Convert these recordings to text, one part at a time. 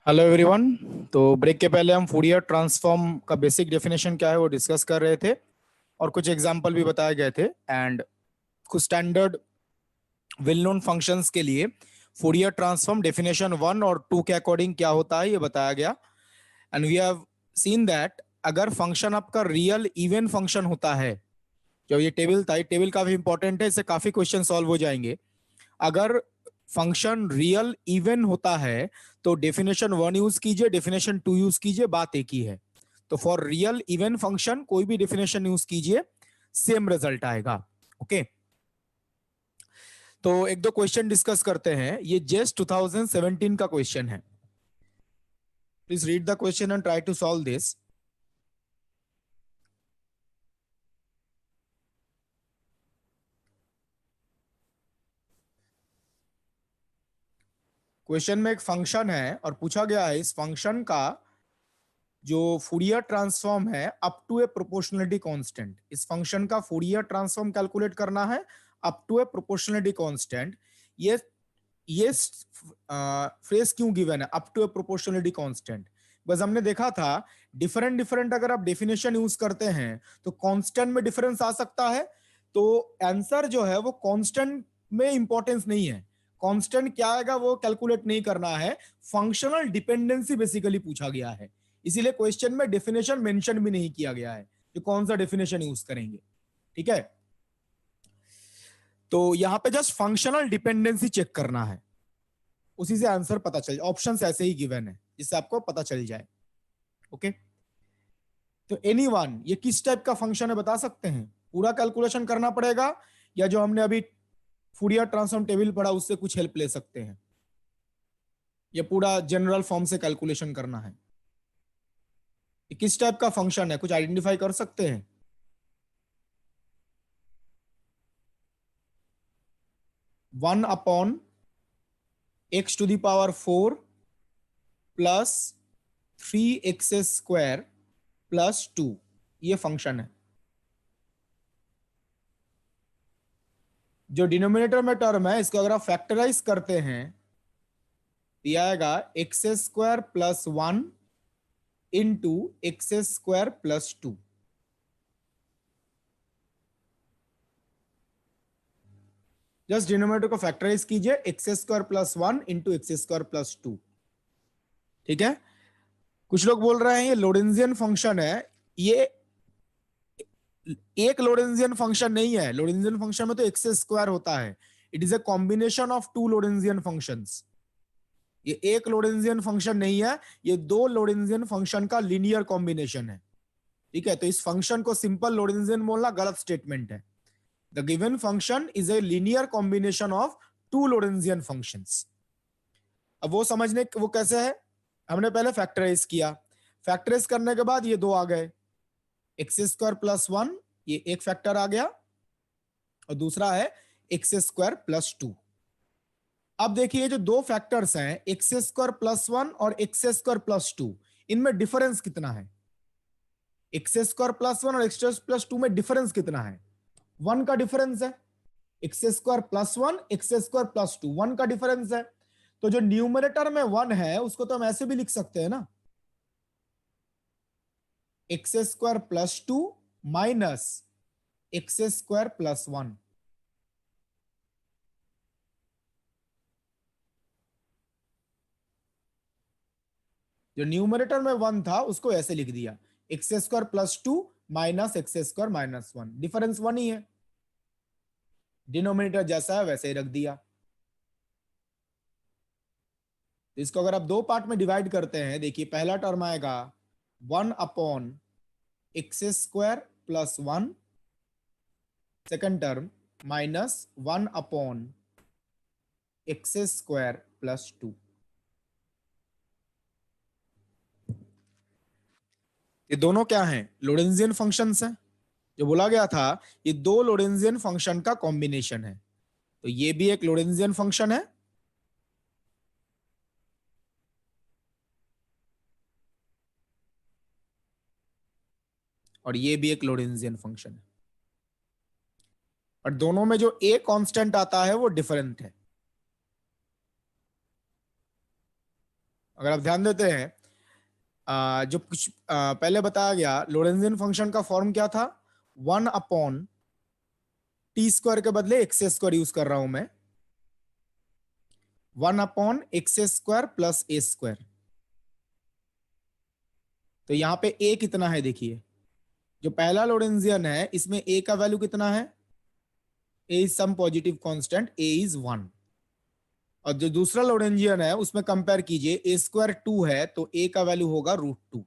Hello everyone. तो break के पहले हम फूरियर ट्रांसफॉर्म का बेसिक डेफिनेशन क्या है वो डिस्कस कर रहे थे और कुछ एग्जांपल भी बताए गए थे एंड कुछ स्टैंडर्ड वेल नोन फंक्शंस के लिए फूरियर ट्रांसफॉर्म डेफिनेशन 1 और 2 के अकॉर्डिंग क्या होता है ये बताया गया। And we have seen that अगर फंक्शन आपका रियल इवन फंक्शन होता है, जो ये टेबल था, ये टेबल काफी इंपॉर्टेंट है, इससे काफी क्वेश्चन सॉल्व हो जाएंगे। अगर फंक्शन रियल इवन होता है तो डेफिनेशन 1 यूज कीजिए, डेफिनेशन 2 यूज कीजिए, बात एक ही है। तो फॉर रियल इवन फंक्शन कोई भी डेफिनेशन यूज कीजिए, सेम रिजल्ट आएगा। ओके, तो एक दो क्वेश्चन डिस्कस करते हैं। ये जेस 2017 का क्वेश्चन है। Please read the question and try to solve this. Question में एक फंक्शन है और पूछा गया है इस फंक्शन का जो फूरियर ट्रांसफॉर्म है up to a proportionality constant. इस फंक्शन का फूरियर ट्रांसफॉर्म कैलकुलेट करना है up to a proportionality constant. ये फ्रेज क्यों गिवन है up to a proportionality constant? बस हमने देखा था डिफरेंट डिफरेंट अगर आप डेफिनेशन यूज करते हैं तो कांस्टेंट में डिफरेंस आ सकता है। तो आंसर जो है वो कांस्टेंट में इंपॉर्टेंस नहीं है, कांस्टेंट क्या आएगा वो कैलकुलेट नहीं करना है, फंक्शनल डिपेंडेंसी बेसिकली पूछा गया है। इसीलिए क्वेश्चन में डेफिनेशन मेंशन भी नहीं किया गया है कि कौन सा डेफिनेशन यूज करेंगे। ठीक है, तो यहां पे जस्ट फंक्शनल डिपेंडेंसी चेक करना है, उसी से आंसर पता चल जाए। ऑप्शंस ऐसे ही गिवन है जिससे आपको पता चल जाए। ओके, तो एनीवन ये किस टाइप का फंक्शन है बता सकते हैं? पूरा कैलकुलेशन करना पड़ेगा या जो हमने अभी फूरियर ट्रांसफॉर्म टेबल पढ़ा उससे कुछ हेल्प ले सकते हैं? ये पूरा जनरल फॉर्म से कैलकुलेशन करना है। ये किस टाइप का फंक्शन है, कुछ आइडेंटिफाई कर सकते हैं? 1/x⁴ प्लस 3x² प्लस 2 ये फंक्शन है। जो डिनोमिनेटर में टर्म है इसको अगर आप फैक्टराइज करते हैं दिया आएगा x² plus 1 into x² plus 2। Just denominator को फैक्टराइज कीजिए, x² plus 1 into x² plus 2। ठीक है, कुछ लोग बोल रहे हैं ये लोरेंजियन फंक्शन है। ये एक लोरेंजियन फंक्शन नहीं है, लोरेंजियन फंक्शन में तो x² होता है। It is a combination of two Lorentzian functions. ये एक लोरेंजियन फंक्शन नहीं है, ये दो लोरेंजियन फंक्शन का लीनियर कॉम्बिनेशन है। ठीक है, तो इस फंक्शन को सिंपल लोरेंजियन बोलना गलत स्टेटमेंट है। The given function is a linear combination of two Lorentzian functions. अब वो समझने वो कैसे है, हमने पहले फैक्टराइज किया, फैक्टराइज करने के बाद ये दो आ गए, x² प्लस 1 ये एक फैक्टर आ गया और दूसरा है x² प्लस 2। अब देखिए जो दो फैक्टर्स हैं x² प्लस 1 और x² प्लस 2, इनमें डिफरेंस कितना है? x² प्लस 1 और x² प्लस 2 में डिफरेंस कितना है? 1 का डिफरेंस है। x² प्लस 1 x² प्लस 2 1 का डिफरेंस है। तो जो न्यूमरेटर में 1 है उसको तो हम ऐसे भी लिख सकते हैं ना, x² plus 2 minus x² plus 1। जो न्यूमरेटर में 1 था उसको ऐसे लिख दिया, x² plus 2 minus x² minus 1, difference 1 ही है, डिनोमिनेटर जैसा है वैसे ही रख दिया। तो इसको अगर आप दो पार्ट में डिवाइड करते हैं, देखिए पहला टर्म आएगा 1/x² plus 1, second term minus 1/x² plus 2। ये दोनों क्या हैं? लोरेंजियन फंक्शंस हैं। जो बोला गया था ये दो लोरेंजियन फंक्शन का कॉम्बिनेशन है, तो ये भी एक लोरेंजियन फंक्शन है और ये भी एक लोरेंजियन फंक्शन है, और दोनों में जो ए कांस्टेंट आता है वो डिफरेंट है। अगर आप ध्यान देते हैं, जो कुछ पहले बताया गया, लोरेंजियन फंक्शन का फॉर्म क्या था, 1/t² के बदले x² यूज कर रहा हूं मैं, 1/x² प्लस a²। तो यहाँ पे a कितना है देखिए, जो पहला लोरेंजियन है इसमें a का वैल्यू कितना है, a is some positive constant, a is 1। और जो दूसरा लोरेंजियन है उसमें कंपेयर कीजिए, a² 2 है तो a का वैल्यू होगा √2।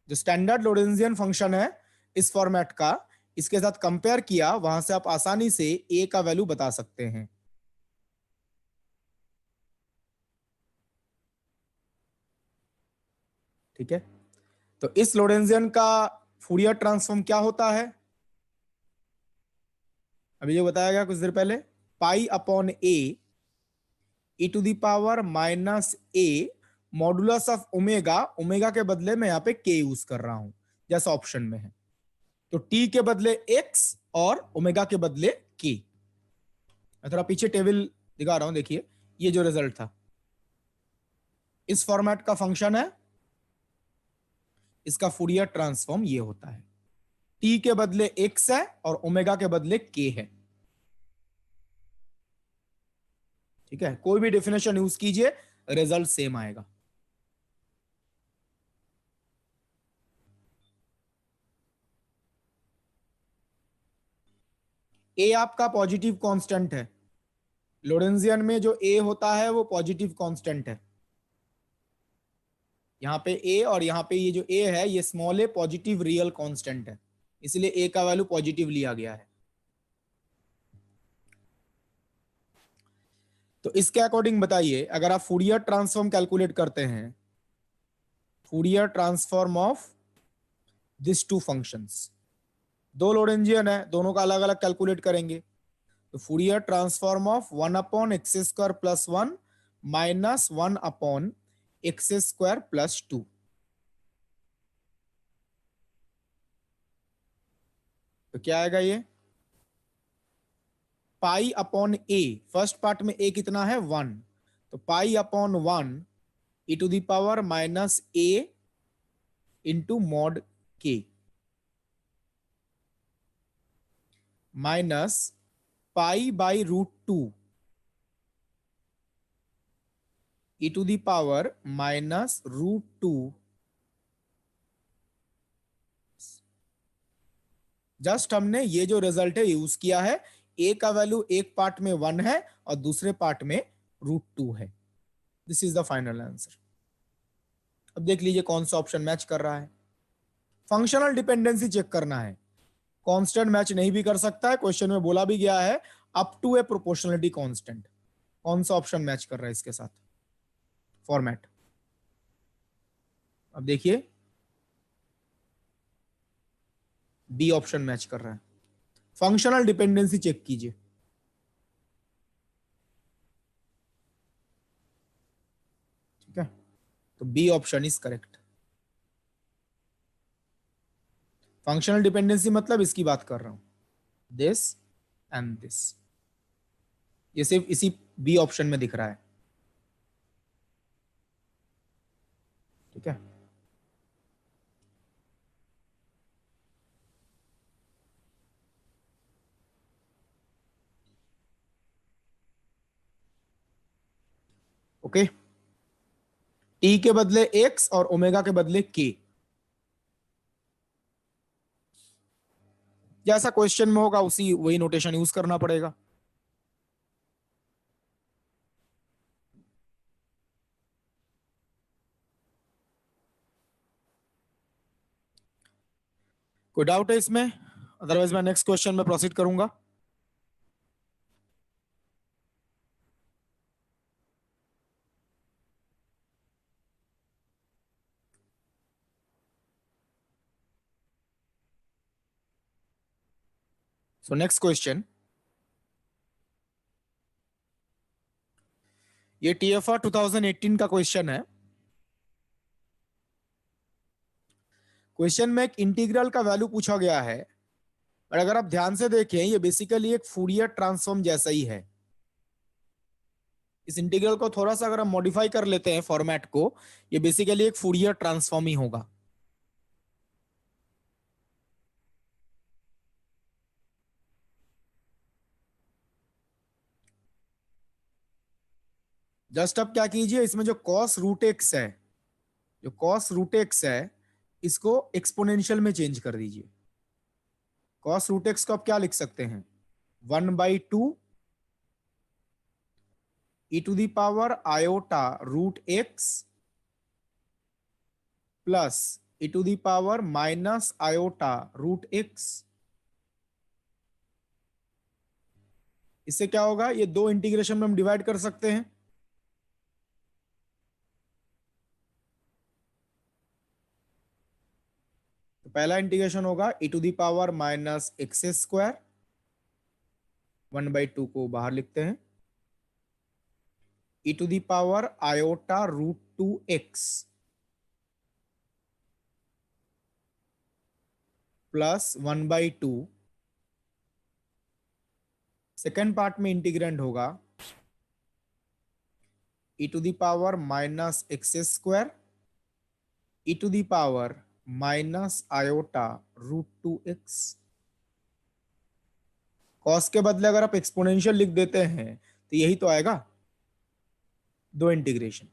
जो स्टैंडर्ड लोरेंजियन फंक्शन है इस फॉर्मेट का, इसके साथ कंपेयर किया, वहां से आप आसानी से a का वैल्यू बता सकते हैं। ठीक है, तो इस लोरेंजियन का फूरियर ट्रांसफॉर्म क्या होता है, अभी जो बताया गया कुछ देर पहले, π/a e⁻⁻a modulus of omega, omega के बदले में यहाँ पे k यूज कर रहा हूं जैसा ऑप्शन में है। तो t के बदले x और ओमेगा के बदले k। मैं थोड़ा पीछे टेबल दिखा रहा हूं, देखिए ये जो रिजल्ट था, इस फॉर्मेट का फंक्शन है, इसका फूरियर ट्रांसफॉर्म ये होता है, t के बदले x है और ओमेगा के बदले k है। ठीक है, कोई भी डेफिनेशन यूज कीजिए, रिजल्ट सेम आएगा। ए आपका पॉजिटिव कांस्टेंट है, लोरेंजियन में जो ए होता है वो पॉजिटिव कांस्टेंट है। यहाँ पे ए और यहाँ पे ये जो ए है, ये स्मॉल ए पॉजिटिव रियल कांस्टेंट है, इसलिए ए का वैल्यू पॉजिटिव लिया गया है। तो इसके अकॉर्डिंग बताइए, अगर आप फूरियर ट्रांसफॉर्म कैलकुलेट करते हैं, Fourier transform of this two functions, दो लोरेंजियन है, दोनों का अलग अलग कैलकुलेट करेंगे। तो Fourier transform of 1/x² plus 1 minus 1/x² plus 2। तो क्या आएगा ये, π/a, फर्स्ट पार्ट में a कितना है 1, तो π/1 e⁻⁻a into mod k minus π/√2 e⁻√2। Just हमने ये जो रिजल्ट है यूज किया है, a का वैल्यू एक पार्ट में 1 है और दूसरे पार्ट में √2 है। This is the final answer. अब देख लीजिए कौन सा ऑप्शन मैच कर रहा है। फंक्शनल डिपेंडेंसी चेक करना है, कांस्टेंट मैच नहीं भी कर सकता है, क्वेश्चन में बोला भी गया है up to a proportionality constant. कौन सा ऑप्शन मैच कर रहा है इसके साथ फॉर्मेट, अब देखिए बी ऑप्शन मैच कर रहा है। फंक्शनल डिपेंडेंसी चेक कीजिए, ठीक है, तो B option is correct. Functional dependency मतलब इसकी बात कर रहा हूं, दिस एंड दिस, ये सिर्फ इसी बी ऑप्शन में दिख रहा है। ठीक है, ओके, टी के बदले एक्स और ओमेगा के बदले के, जैसा क्वेश्चन में होगा उसी वही नोटेशन यूज करना पड़ेगा। कोई डाउट है इसमें, अदरवाइज मैं नेक्स्ट क्वेश्चन में प्रोसीड करूंगा। सो नेक्स्ट क्वेश्चन, ये TFR 2018 का क्वेश्चन है। क्वेश्चन में एक इंटीग्रल का वैल्यू पूछा गया है, और अगर आप ध्यान से देखें ये बेसिकली एक फूरियर ट्रांसफॉर्म जैसा ही है। इस इंटीग्रल को थोड़ा सा अगर हम मॉडिफाई कर लेते हैं फॉर्मेट को, ये बेसिकली एक फूरियर ट्रांसफॉर्म ही होगा। जस्ट अब क्या कीजिए, इसमें जो कॉस रूट एक्स है, जो कॉस रूट एक्स है, इसको एक्सपोनेंशियल में चेंज कर दीजिए। कॉस रूट एक्स को आप क्या लिख सकते हैं, 1/2 e to the power iota root x plus e to the power minus iota root x. इससे क्या होगा, ये दो इंटीग्रेशन में हम डिवाइड कर सकते हैं। तो पहला इंटीग्रेशन होगा e to the power minus x square, 1/2 को बाहर लिखते हैं, e to the power iota root 2x plus 1/2। Second part में इंटीग्रेंड होगा e to the power minus x square e to the power minus iota root 2x। Cos के बदले अगर आप एक्सपोनेंशियल लिख देते हैं तो यही तो आएगा, दो इंटीग्रेशन।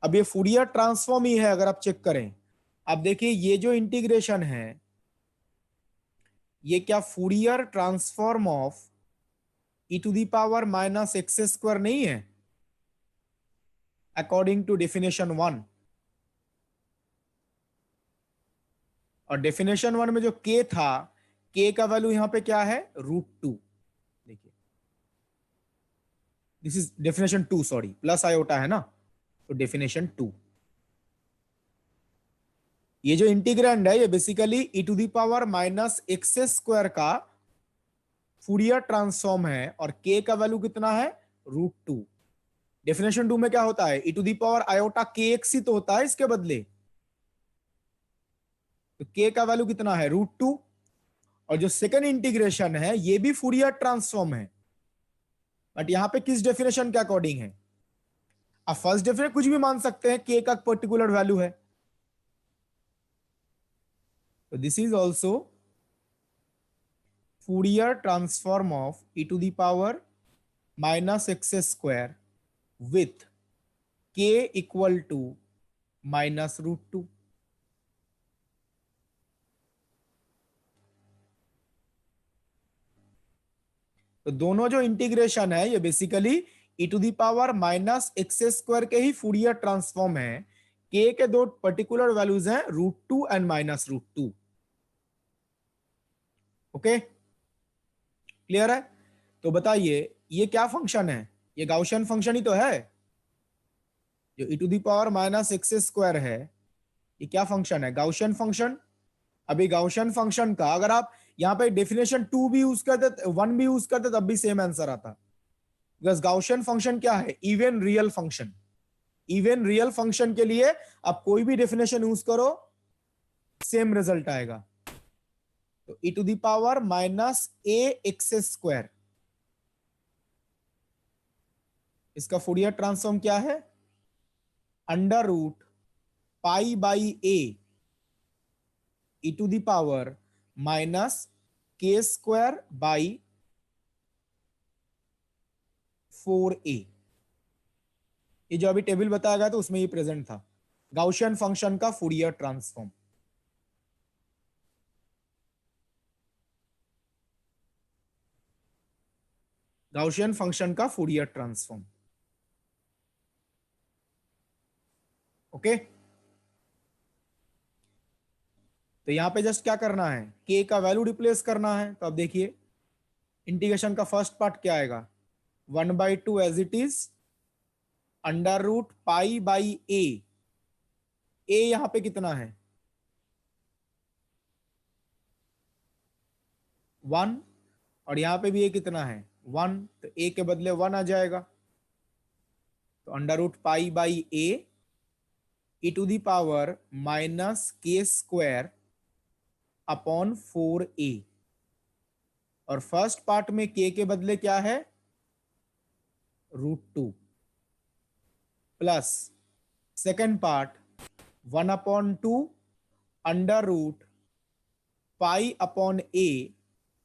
अब ये फूरियर ट्रांसफॉर्म ही है, अगर आप चेक करें, आप देखिए ये जो इंटीग्रेशन है, ये क्या Fourier transform of e to the power minus x square नहीं है, अकॉर्डिंग टू डेफिनेशन 1। और डेफिनेशन 1 में जो k था, k का वैल्यू यहां पे क्या है, √2। देखिए this is definition 2, sorry plus iota है ना, तो डेफिनेशन 2। ये जो इंटीग्रैंड है ये basically e to the power minus x square का फूरियर ट्रांसफॉर्म है, और k का वैल्यू कितना है, √2। डेफिनेशन 2 में क्या होता है, e to the power iota kx ही तो होता है इसके बदले, तो k का वैल्यू कितना है, √2। और जो सेकेंड इंटीग्रेशन है ये भी फूरियर ट्रांसफॉर्म है, बट यहां पे किस डेफिनेशन के अकॉर्डिंग है, अब फर्स्ट डेफिनेशन कुछ भी मान सकते हैं, k का पर्टिकुलर वैल्यू है, तो this is also Fourier transform of e to the power minus x square with k equal to -√2। तो दोनों जो इंटीग्रेशन है ये basically e to the power minus x square के ही फूरियर ट्रांसफॉर्म है। के दो पर्टिकुलर वैल्यूज हैं, √2 एंड -√2। ओके, क्लियर है? तो बताइए ये क्या फंक्शन है, ये गाउशियन फंक्शन ही तो है, जो e to the power minus x square है, ये क्या फंक्शन है, गाउशियन फंक्शन। अभी गाउशियन फंक्शन का अगर आप यहाँ पे डेफिनेशन 2 भी यूज करते, 1 भी यूज करते, तब भी सेम आंसर आता, बिकॉज गाउशियन फंक्शन क्या है, even real function. Even real function के लिए आप कोई भी डेफिनेशन यूज करो सेम रिजल्ट आएगा। तो e to the power minus a x square, इसका फूरियर ट्रांसफॉर्म क्या है, under root pi by a e to the power minus k square by 4a। ये जो अभी टेबल बताया गया तो उसमें ये प्रेजेंट था, गाउशियन फंक्शन का फूरियर ट्रांसफॉर्म। गाउशियन फंक्शन का फूरियर ट्रांसफॉर्म। ओके, तो यहां पे जस्ट क्या करना है, के का वैल्यू रिप्लेस करना है। तो अब देखिए इंटीग्रेशन का फर्स्ट पार्ट क्या आएगा, 1/2 as it is under root pi by a यहां पे कितना है 1, और यहां पे भी ए कितना है 1, तो ए के बदले 1 आ जाएगा, तो under root pi by a e to the power minus k square upon 4a। और फर्स्ट पार्ट में के बदले क्या है √2 plus second part 1/2 under root pi upon a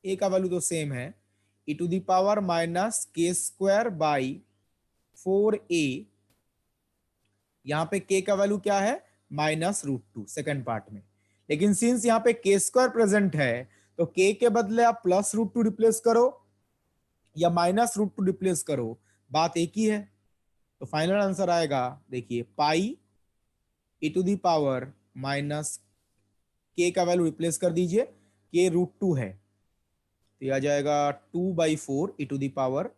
का वैल्यू तो सेम है, e⁻⁻² बाई 4a, यहां पे k का वैल्यू क्या है -√2 सेकेंड पार्ट में। लेकिन सिंस यहाँ पे k² प्रेजेंट है तो k के बदले आप +√2 रिप्लेस करो या -√2 रिप्लेस करो, बात एक ही है। तो फाइनल आंसर आएगा, देखिए पाई e⁻⁻, k का वैल्यू रिप्लेस कर दीजिए, k √2 है तो यह आ जाएगा 2/4 e⁻।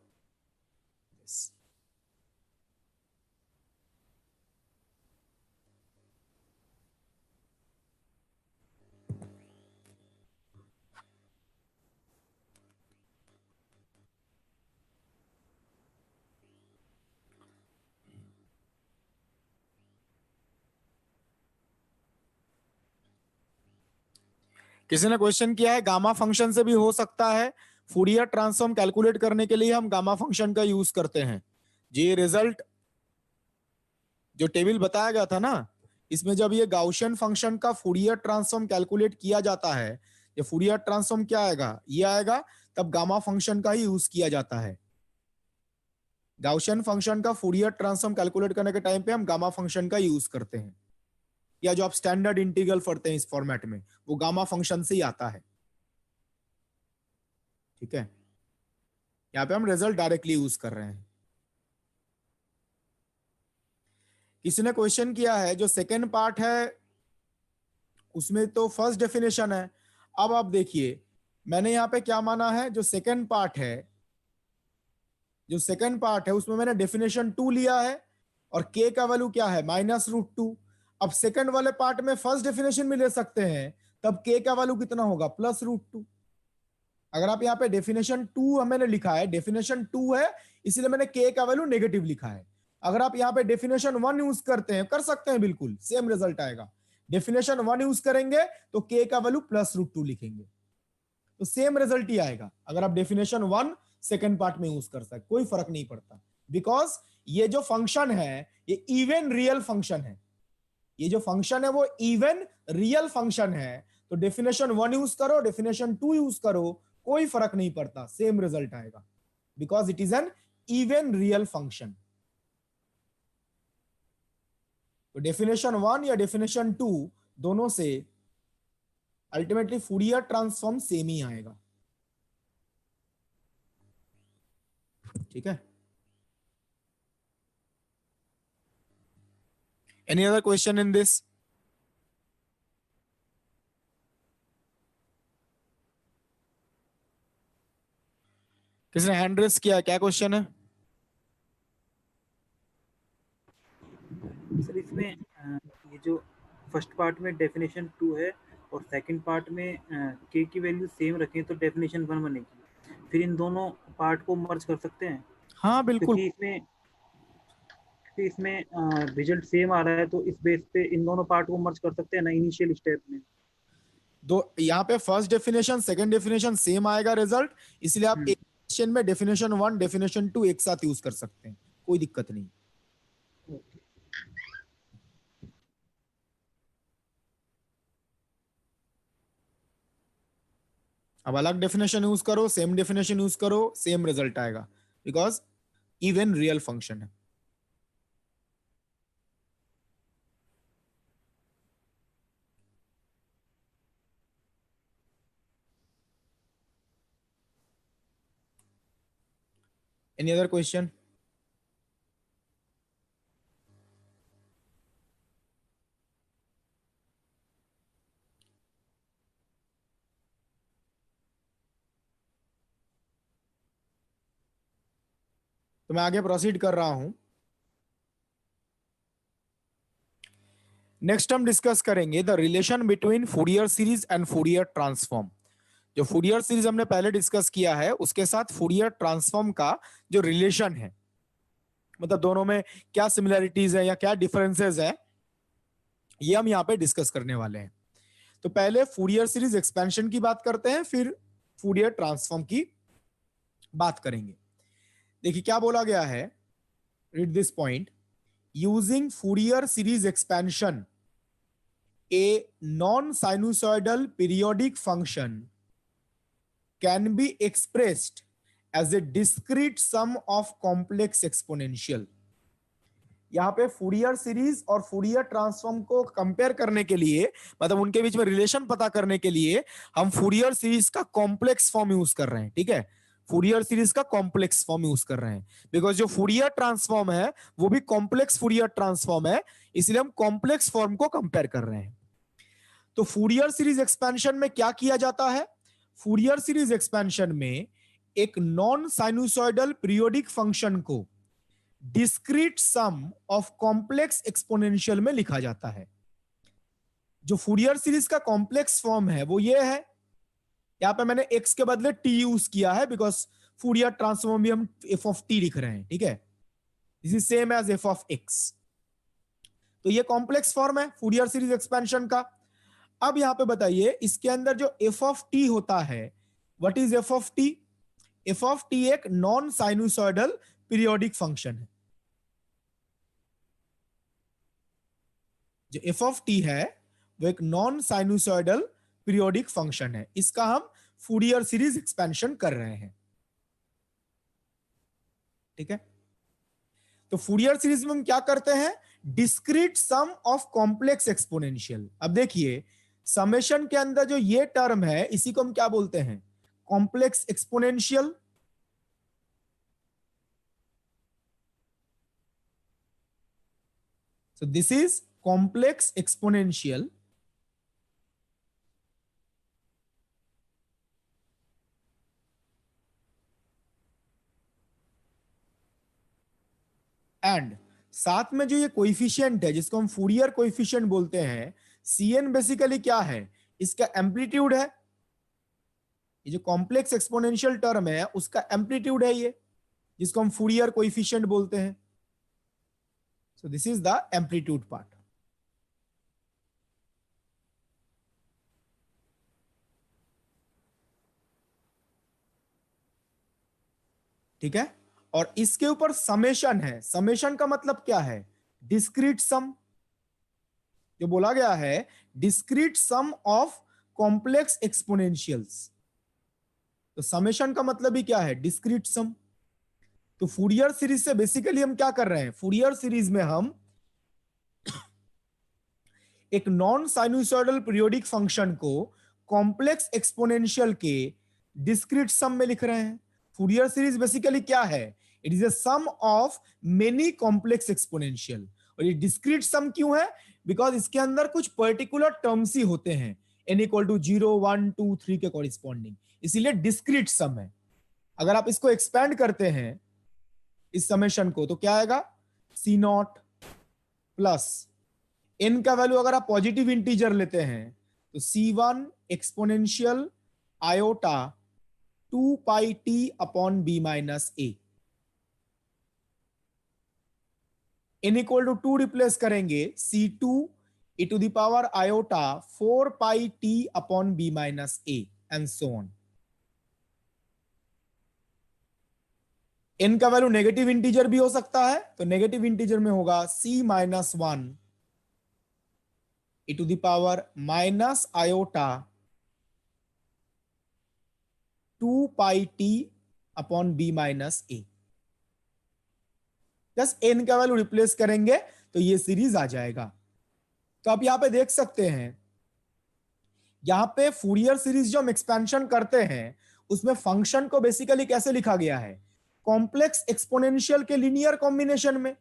किसी ने क्वेश्चन किया है गामा फंक्शन से भी हो सकता है, फूरियर ट्रांसफॉर्म कैलकुलेट करने के लिए हम गामा फंक्शन का यूज करते हैं। ये रिजल्ट जो टेबल बताया गया था ना, इसमें जब ये गाउशियन फंक्शन का फूरियर ट्रांसफॉर्म कैलकुलेट किया जाता है, ये फूरियर ट्रांसफॉर्म क्या आएगा, ये आएगा, तब गामा फंक्शन का ही यूज किया जाता है। गाउशियन फंक्शन का फूरियर ट्रांसफॉर्म कैलकुलेट करने के टाइम पे हम गामा फंक्शन का यूज करते हैं, या जो आप स्टैंडर्ड इंटीग्रल पढ़ते हैं इस फॉर्मेट में, वो गामा फंक्शन से ही आता है। ठीक है, यहाँ पे हम रिजल्ट डायरेक्टली यूज कर रहे हैं। किसी ने क्वेश्चन किया है जो सेकेंड पार्ट है उसमें तो फर्स्ट डेफिनेशन है। अब आप देखिए मैंने यहाँ पे क्या माना है, जो सेकेंड पार्ट है, जो सेकेंड पार्ट है उसमें मैंने डेफिनेशन 2 लिया है और k का वैल्यू क्या है -√2। अब सेकेंड वाले पार्ट में फर्स्ट डेफिनेशन भी ले सकते हैं, तब k का वैल्यू कितना होगा +√2। अगर आप यहाँ पे डेफिनेशन 2 मैंने लिखा है, डेफिनेशन 2 है इसलिए मैंने k का वैल्यू नेगेटिव लिखा है। अगर आप यहाँ पे डेफिनेशन 1 यूज करते हैं, कर सकते हैं, बिल्कुल सेम रिजल्ट आएगा। डेफिनेशन 1 यूज करेंगे तो k का वैल्यू +√2 लिखेंगे तो सेम रिजल्ट ही आएगा। अगर आप डेफिनेशन 1 सेकेंड पार्ट में यूज कर सकते, कोई फर्क नहीं पड़ता, बिकॉज ये जो फंक्शन है ये इवन रियल फंक्शन है। ये जो फंक्शन है वो इवन रियल फंक्शन है, तो डेफिनेशन 1 यूज करो, डेफिनेशन 2 यूज करो, कोई फर्क नहीं पड़ता, सेम रिजल्ट आएगा, because it is an even real function. तो डेफिनेशन 1 या डेफिनेशन 2 दोनों से अल्टीमेटली फूरियर ट्रांसफॉर्म सेम ही आएगा। ठीक है, any other question in this? किसने हैंड रेस किया, क्या क्वेश्चन है? सर इसमें ये जो फर्स्ट पार्ट में डेफिनेशन 2 है और सेकंड पार्ट में k की वैल्यू सेम रखें तो डेफिनेशन 1 बनेगी, फिर इन दोनों पार्ट को मर्ज कर सकते हैं? हाँ बिल्कुल, क्योंकि इसमें रिजल्ट सेम आ रहा है तो इस बेस पे इन दोनों पार्ट को मर्ज कर सकते हैं ना इनिशियल स्टेप में। दो यहाँ पे first definition second definition same आएगा रिजल्ट, इसलिए आप एक क्वेश्चन में डेफिनेशन 1 डेफिनेशन 2 एक साथ यूज कर सकते हैं, कोई दिक्कत नहीं। अब अलग डेफिनेशन यूज करो, सेम डेफिनेशन यूज करो, सेम रिजल्ट आएगा, बिकॉज इवन रियल फंक्शन है। Any other question? तो मैं आगे प्रोसीड कर रहा हूं। नेक्स्ट हम डिस्कस करेंगे the relation between Fourier series and Fourier transform. जो फूरियर सीरीज हमने पहले डिस्कस किया है उसके साथ फूरियर ट्रांसफॉर्म का जो रिलेशन है, मतलब दोनों में क्या सिमिलरिटीज है या क्या डिफरेंसेस है, ये हम यहाँ पे डिस्कस करने वाले हैं। तो पहले फूरियर सीरीज एक्सपेंशन की बात करते हैं, फिर फूरियर ट्रांसफॉर्म की बात करेंगे। देखिए क्या बोला गया है, read this point. Using Fourier series expansion, a non-sinusoidal periodic function can be expressed as a discrete sum of complex exponential. यहाँ पे फूरियर सीरीज और फूरियर ट्रांसफॉर्म को कंपेयर करने के लिए, मतलब उनके बीच में रिलेशन पता करने के लिए हम फूरियर सीरीज का कॉम्प्लेक्स फॉर्म यूज कर रहे हैं, ठीक है। फूरियर सीरीज का कॉम्प्लेक्स फॉर्म यूज कर रहे हैं, बिकॉज जो फूरियर ट्रांसफॉर्म है वो भी कॉम्प्लेक्स फूरियर ट्रांसफॉर्म है, इसलिए हम कॉम्प्लेक्स फॉर्म को कंपेयर कर रहे हैं। तो फूरियर सीरीज एक्सपेंशन में क्या किया जाता है? फूरियर सीरीज एक्सपेंशन में एक नॉन साइनुसॉइडल पीरियोडिक फंक्शन को discrete sum of complex exponential में लिखा जाता है। जो फूरियर सीरीज का कॉम्प्लेक्स फॉर्म है वो ये है, यहां पे मैंने x के बदले t यूज किया है बिकॉज फूरियर ट्रांसफॉर्म भी हम f ऑफ t लिख रहे हैं, ठीक है। This is same as f of x। तो ये कॉम्प्लेक्स फॉर्म है फूरियर सीरीज एक्सपेंशन का। अब यहां पे बताइए इसके अंदर जो f ऑफ t होता है, what is f of t? f of t एक नॉन साइनुसॉइडल पीरियोडिक फंक्शन है। जो f ऑफ t है वो एक नॉन साइनुसॉइडल पीरियोडिक फंक्शन है, इसका हम फूरियर सीरीज एक्सपेंशन कर रहे हैं, ठीक है। तो फूरियर सीरीज में हम क्या करते हैं? Discrete sum of complex exponential. अब देखिए समेशन के अंदर जो ये टर्म है इसी को हम क्या बोलते हैं? Complex exponential. So this is complex exponential, and साथ में जो ये कोएफिशिएंट है जिसको हम फूरियर कोएफिशिएंट बोलते हैं, Cn बेसिकली क्या है? इसका एम्पलीट्यूड है। ये जो कॉम्प्लेक्स एक्सपोनेंशियल टर्म है उसका एम्पलीट्यूड है ये, जिसको हम फूरियर कोएफिशिएंट बोलते हैं। So this is the amplitude part. ठीक है, और इसके ऊपर समेशन है। समेशन का मतलब क्या है? Discrete sum. जो बोला गया है discrete sum of complex exponentials, तो समेशन का मतलब ही क्या है? Discrete sum. तो फूरियर सीरीज से बेसिकली हम क्या कर रहे हैं? फूरियर सीरीज में हम एक नॉन साइनुसॉइडल पीरियोडिक फंक्शन को कॉम्प्लेक्स एक्सपोनेंशियल के डिस्क्रीट सम में लिख रहे हैं। फूरियर सीरीज बेसिकली क्या है? It is a sum of many complex exponential. और ये डिस्क्रीट सम क्यों है? बिकॉज इसके अंदर कुछ पर्टिकुलर टर्म्स ही होते हैं n इक्वल टू 0, 1, 2, 3 के कॉरिस्पॉन्डिंग, इसीलिए डिस्क्रीट सम है। अगर आप इसको एक्सपैंड करते हैं इस समेशन को तो क्या आएगा? C नॉट प्लस n का वैल्यू अगर आप पॉजिटिव इंटीजर लेते हैं तो C1 exponential iota 2 pi t upon b minus a। n equal to 2 replace करेंगे C2 e to the power iota 4 pi t upon b minus a and so on. n का value negative integer भी हो सकता है, तो negative integer में होगा C minus 1 e to the power minus iota 2 pi t upon b minus a। Just n का value replace करेंगे तो ये सीरीज आ जाएगा। तो आप यहां पे देख सकते हैं, यहां पे फूरियर सीरीज जो हम एक्सपेंशन करते हैं उसमें फंक्शन को बेसिकली कैसे लिखा गया है? कॉम्प्लेक्स एक्सपोनेंशियल के लीनियर कॉम्बिनेशन में,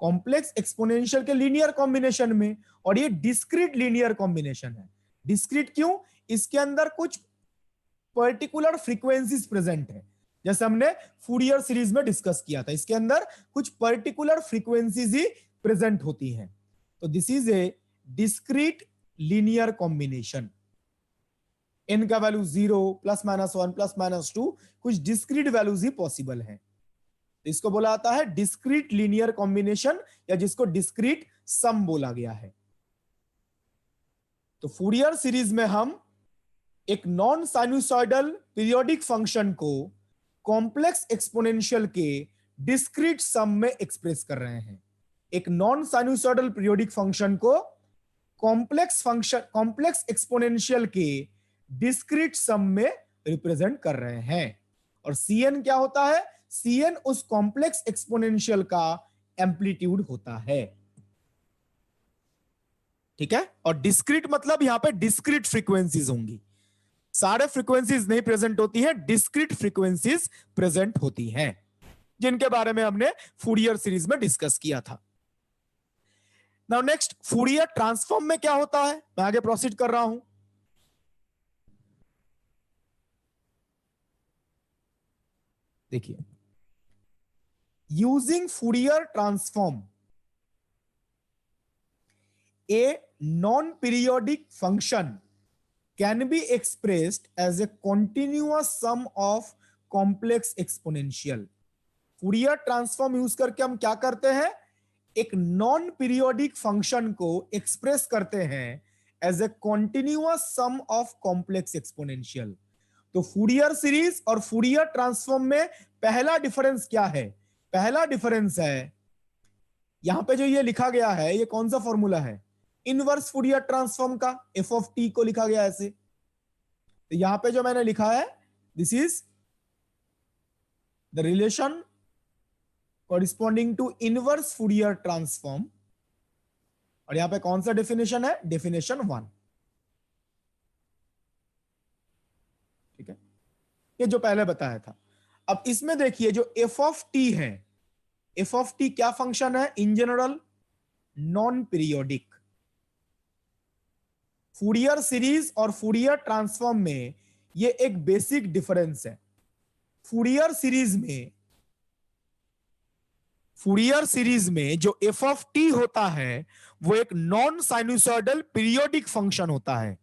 कॉम्प्लेक्स एक्सपोनेंशियल के लीनियर कॉम्बिनेशन में, और ये डिस्क्रीट लीनियर कॉम्बिनेशन है। डिस्क्रीट क्यों? इसके अंदर कुछ पर्टिकुलर फ्रीक्वेंसीज प्रेजेंट है, जैसे हमने फूरियर सीरीज में डिस्कस किया था, इसके अंदर कुछ पर्टिकुलर फ्रीक्वेंसीज ही प्रेजेंट होती हैं। तो this is a discrete linear combination. n का value 0, plus minus 1, plus minus 2, कुछ डिस्क्रीट वैल्यूज ही पॉसिबल है। तो इसको बोला जाता है डिस्क्रीट लीनियर कॉम्बिनेशन, या जिसको डिस्क्रीट सम बोला गया है। तो फूरियर सीरीज में हम एक नॉन साइनुसॉइडल पीरियोडिक फंक्शन को कॉम्प्लेक्स एक्सपोनेंशियल के डिस्क्रीट सम में एक्सप्रेस कर रहे हैं। एक नॉन साइनूसॉइडल पीरियोडिक फंक्शन को कॉम्प्लेक्स एक्सपोनेंशियल के डिस्क्रीट सम में रिप्रेजेंट कर रहे हैं। और Cn क्या होता है? Cn उस कॉम्प्लेक्स एक्सपोनेंशियल का एम्पलीट्यूड होता है। ठीक है। और डिस्क्रीट मतलब यहां पे डिस्क्रीट फ्रीक्वेंसीज होंगी, सारे फ्रीक्वेंसीज नहीं प्रेजेंट होती हैं, डिस्क्रीट फ्रीक्वेंसीज प्रेजेंट होती हैं, जिनके बारे में हमने फूरियर सीरीज में डिस्कस किया था। नाउ नेक्स्ट, फूरियर ट्रांसफॉर्म में क्या होता है, मैं आगे प्रोसीड कर रहा हूं। देखिए, using Fourier transform a non-periodic function can be expressed as a continuous sum of complex exponential। Fourier transform use करके हम क्या करते हैं, एक नॉन पीरियोडिक फंक्शन को एक्सप्रेस करते हैं as a continuous sum of complex exponential. तो फूरियर सीरीज और फूरियर ट्रांसफॉर्म में पहला डिफरेंस क्या है? पहला डिफरेंस है, यहां पे जो ये लिखा गया है, ये कौन सा फॉर्मूला है? इनवर्स फूरियर ट्रांसफॉर्म का एफ ऑफ टी को लिखा गया ऐसे। तो यहां पे जो मैंने लिखा है, this is the relation corresponding to inverse Fourier transform. और यहां पे कौन सा डेफिनेशन है? डेफिनेशन 1। ठीक है, ये जो पहले बताया था। अब इसमें देखिए, जो एफ ऑफ टी है, एफ ऑफ टी क्या फंक्शन है? In general non periodic. Fourier series और फूरियर ट्रांसफॉर्म में ये एक बेसिक डिफरेंस है। फूरियर सीरीज में जो एफ ऑफ टी होता है वो एक नॉन साइनूसॉइडल पीरियोडिक फंक्शन होता है।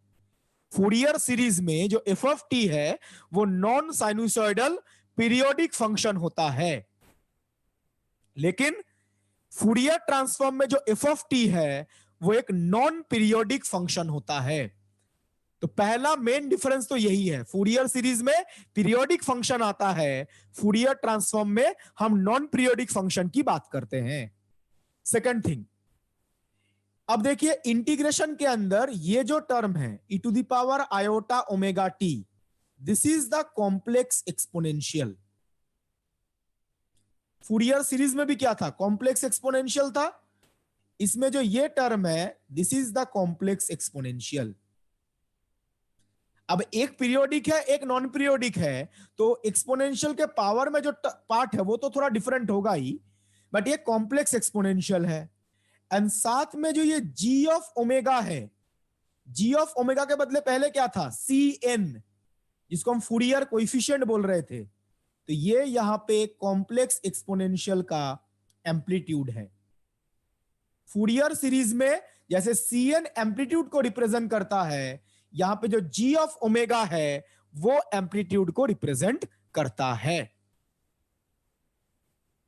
फूरियर सीरीज में जो एफ ऑफ टी है वो नॉन साइनूसॉइडल पीरियोडिक फंक्शन होता है। लेकिन फूरियर ट्रांसफॉर्म में जो एफ ऑफ टी है वो एक नॉन पीरियोडिक फंक्शन होता है। तो पहला मेन डिफरेंस तो यही है, फूरियर सीरीज में पीरियोडिक फंक्शन आता है, फूरियर ट्रांसफॉर्म में हम नॉन पीरियोडिक फंक्शन की बात करते हैं। सेकंड थिंग, अब देखिए इंटीग्रेशन के अंदर ये जो टर्म है e to the power iota omega t, this is the complex exponential. Fourier series में भी क्या था? कॉम्प्लेक्स एक्सपोनेंशियल था। इसमें जो ये टर्म है, this is the complex exponential. अब एक पीरियोडिक है, एक नॉन पीरियोडिक है, तो एक्सपोनेंशियल के पावर में जो पार्ट है वो तो थोड़ा डिफरेंट होगा ही, बट ये कॉम्प्लेक्स एक्सपोनेंशियल है। एंड साथ में जो ये जी ऑफ ओमेगा है, जी ऑफ ओमेगा के बदले पहले क्या था? सी एन, जिसको हम फूरियर कोएफिशिएंट बोल रहे थे। तो ये यहां पे कॉम्प्लेक्स एक्सपोनेंशियल का एम्पलीट्यूड है। फूरियर सीरीज में जैसे सी एन एम्पलीट्यूड को रिप्रेजेंट करता है, यहां पे जो जी ऑफ ओमेगा है वो एम्पलीट्यूड को रिप्रेजेंट करता है।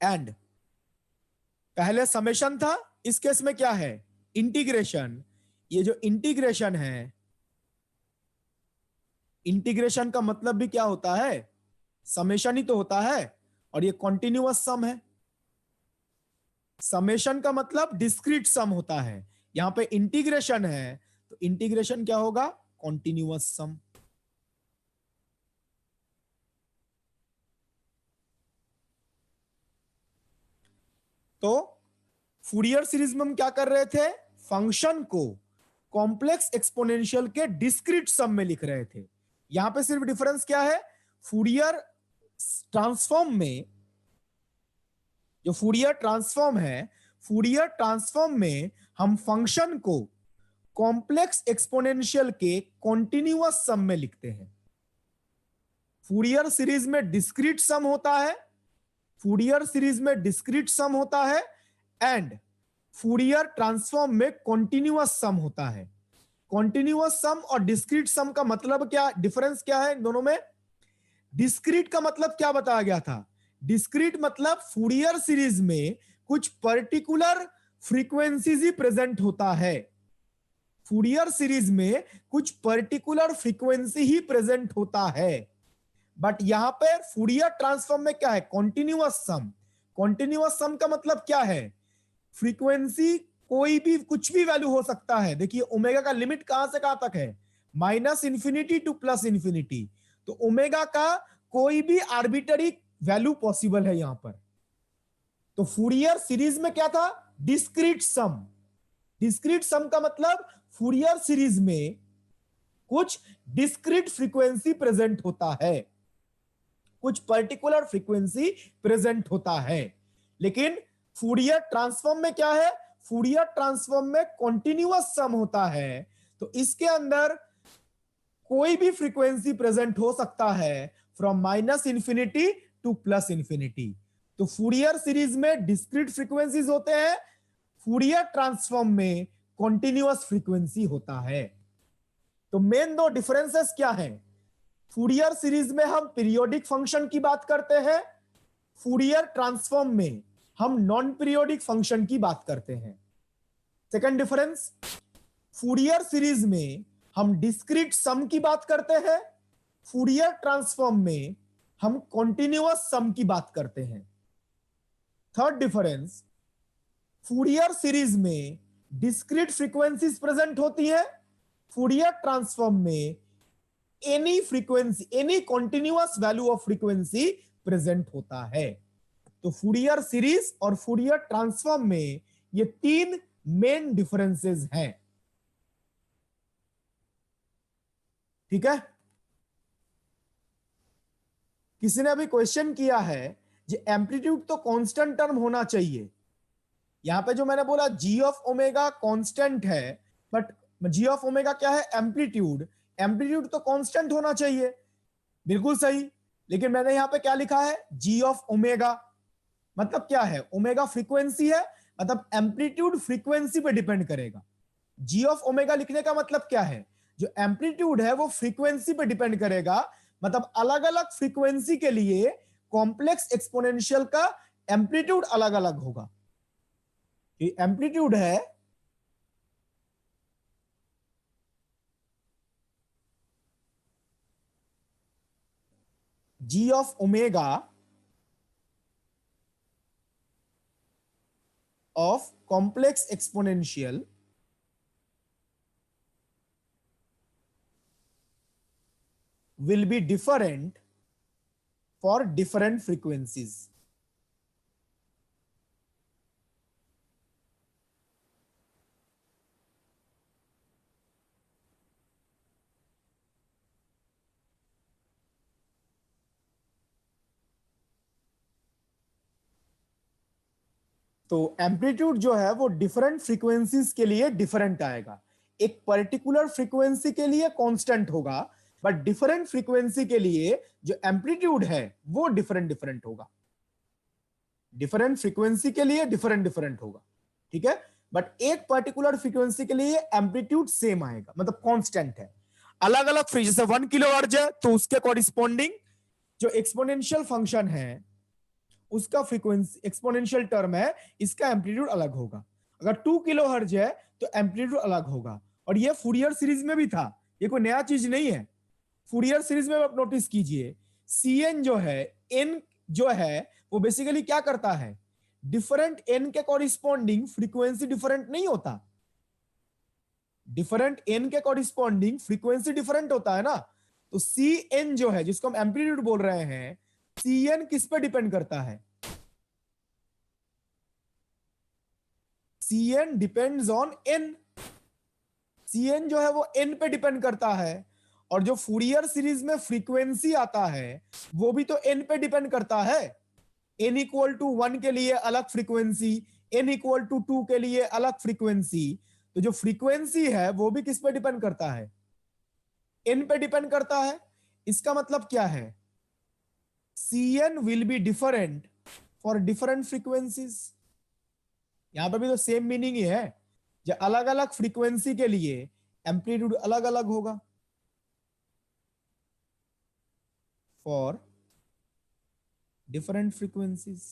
एंड पहले समेशन था, इस केस में क्या है? इंटीग्रेशन। ये जो इंटीग्रेशन है, इंटीग्रेशन का मतलब भी क्या होता है? समेशन ही तो होता है, और ये कॉन्टिन्यूअस सम है। समेशन का मतलब डिस्क्रीट सम होता है, यहां पे इंटीग्रेशन है तो इंटीग्रेशन क्या होगा? कॉन्टिन्यूअस सम। तो फूरियर सीरीज में हम क्या कर रहे थे? फंक्शन को कॉम्प्लेक्स एक्सपोनेंशियल के डिस्क्रीट सम में लिख रहे थे। यहां पे सिर्फ डिफरेंस क्या है? फूरियर ट्रांसफॉर्म में, जो फूरियर ट्रांसफॉर्म है, फूरियर ट्रांसफॉर्म में हम फंक्शन को कॉम्प्लेक्स एक्सपोनेंशियल के कॉन्टिन्यूअस सम में लिखते हैं। फूरियर सीरीज में डिस्क्रीट सम होता है, फूरियर सीरीज में डिस्क्रीट सम होता है, एंड फूरियर ट्रांसफॉर्म में कॉन्टिन्यूअस सम होता है। कॉन्टिन्यूअस सम और डिस्क्रीट सम का मतलब क्या, डिफरेंस क्या है दोनों में? डिस्क्रीट का मतलब क्या बताया गया था? डिस्क्रीट मतलब फूरियर सीरीज में कुछ पर्टिकुलर फ्रीक्वेंसीज ही प्रेजेंट होता है। फूरियर सीरीज में कुछ पर्टिकुलर फ्रीक्वेंसी ही प्रेजेंट होता है। बट यहां पर फूरियर ट्रांसफॉर्म में क्या है? कॉन्टिन्यूअस सम। कॉन्टिन्यूअस सम का मतलब क्या है? फ्रीक्वेंसी कोई भी कुछ भी वैल्यू हो सकता है। देखिए ओमेगा का लिमिट कहां से कहां तक है? Minus infinity to plus infinity. तो ओमेगा का कोई भी आर्बिटरी वैल्यू पॉसिबल है यहां पर। तो फूरियर सीरीज में क्या था? डिस्क्रीट सम। डिस्क्रीट सम का मतलब फूरियर सीरीज में कुछ डिस्क्रीट फ्रीक्वेंसी प्रेजेंट होता है, कुछ पर्टिकुलर फ्रीक्वेंसी प्रेजेंट होता है। लेकिन फूरियर ट्रांसफॉर्म में क्या है? फूरियर ट्रांसफॉर्म में कॉन्टिन्यूअस सम होता है। तो इसके अंदर कोई भी फ्रीक्वेंसी प्रेजेंट हो सकता है from minus infinity to plus infinity. तो फूरियर सीरीज में डिस्क्रीट फ्रीक्वेंसीज होते हैं, फूरियर ट्रांसफॉर्म में कॉन्टिन्यूअस फ्रीक्वेंसी होता है। तो मेन दो डिफरेंसेस क्या हैं? फूरियर सीरीज में हम पीरियोडिक फंक्शन की बात करते हैं, फूरियर ट्रांसफॉर्म में हम नॉन पीरियोडिक फंक्शन की बात करते हैं। सेकंड डिफरेंस, फूरियर सीरीज में हम डिस्क्रीट सम की बात करते हैं, फूरियर ट्रांसफॉर्म में हम कॉन्टिन्यूअस सम की बात करते हैं। थर्ड डिफरेंस, फूरियर सीरीज में डिस्क्रीट फ्रीक्वेंसीज प्रेजेंट होती है, फूरियर ट्रांसफॉर्म में any frequency, any continuous value of frequency present होता है। तो फूरियर सीरीज और फूरियर ट्रांसफॉर्म में ये तीन मेन डिफरेंसेस हैं। ठीक है? किसी ने अभी क्वेश्चन किया है जी एम्पलीट्यूड तो कांस्टेंट टर्म होना चाहिए। यहां पे जो मैंने बोला जी ऑफ ओमेगा कांस्टेंट है, बट जी ऑफ ओमेगा क्या है? एम्पलीट्यूड। एम्पलीट्यूड तो कांस्टेंट होना चाहिए, बिल्कुल सही। लेकिन मैंने यहां पे क्या लिखा है? G of omega. मतलब क्या है? ओमेगा फ्रीक्वेंसी है, मतलब एम्पलीट्यूड फ्रीक्वेंसी पे डिपेंड करेगा। जी ऑफ ओमेगा लिखने का मतलब क्या है? जो एम्पलीट्यूड है वो फ्रीक्वेंसी पे डिपेंड करेगा, मतलब अलग अलग फ्रीक्वेंसी के लिए कॉम्प्लेक्स एक्सपोनेंशियल का एम्पलीट्यूड अलग अलग होगा। एम्पलीट्यूड है G of omega of complex exponential will be different for different frequencies. तो एम्पलीट्यूड जो है वो डिफरेंट फ्रीक्वेंसीज के लिए डिफरेंट आएगा। एक पर्टिकुलर फ्रीक्वेंसी के लिए कांस्टेंट होगा, बट डिफरेंट फ्रीक्वेंसी के लिए जो एम्पलीट्यूड है वो डिफरेंट डिफरेंट होगा। डिफरेंट फ्रीक्वेंसी के लिए डिफरेंट डिफरेंट होगा, ठीक है। बट एक पर्टिकुलर फ्रीक्वेंसी के लिए एम्पलीट्यूड सेम आएगा, मतलब कांस्टेंट है। अलग अलग जैसे 1 किलोहर्ट्ज है तो उसके कॉरिस्पॉन्डिंग जो एक्सपोनेंशियल फंक्शन है उसका फ्रीक्वेंसी एक्सपोनेंशियल टर्म है, इसका एम्पलीट्यूड अलग होगा। अगर 2 किलोहर्ट्ज है तो एम्पलीट्यूड अलग होगा। और ये फूरियर सीरीज में भी था, ये कोई नया चीज नहीं है। फूरियर सीरीज में आप नोटिस कीजिए Cn जो है, n जो है वो बेसिकली क्या करता है? डिफरेंट n के कॉरिस्पॉन्डिंग फ्रीक्वेंसी डिफरेंट नहीं होता। डिफरेंट n के कॉरिस्पॉन्डिंग फ्रीक्वेंसी डिफरेंट होता है ना। तो Cn जो है जिसको हम एम्पलीट्यूड बोल रहे हैं, Cn किस पे डिपेंड करता है? Cn depends on n। Cn जो है वो n पे डिपेंड करता है। और जो फूरियर सीरीज में फ्रीक्वेंसी आता है वो भी तो n पे डिपेंड करता है। n इक्वल टू 1 के लिए अलग फ्रीक्वेंसी, n इक्वल टू 2 के लिए अलग फ्रीक्वेंसी। तो जो फ्रीक्वेंसी है वो भी किस पे डिपेंड करता है? n पे डिपेंड करता है। इसका मतलब क्या है? Cn will be different for different frequencies। यहां पर भी तो सेम मीनिंग ही है, जो अलग अलग फ्रीक्वेंसी के लिए एम्पलीट्यूड अलग अलग होगा। For different frequencies.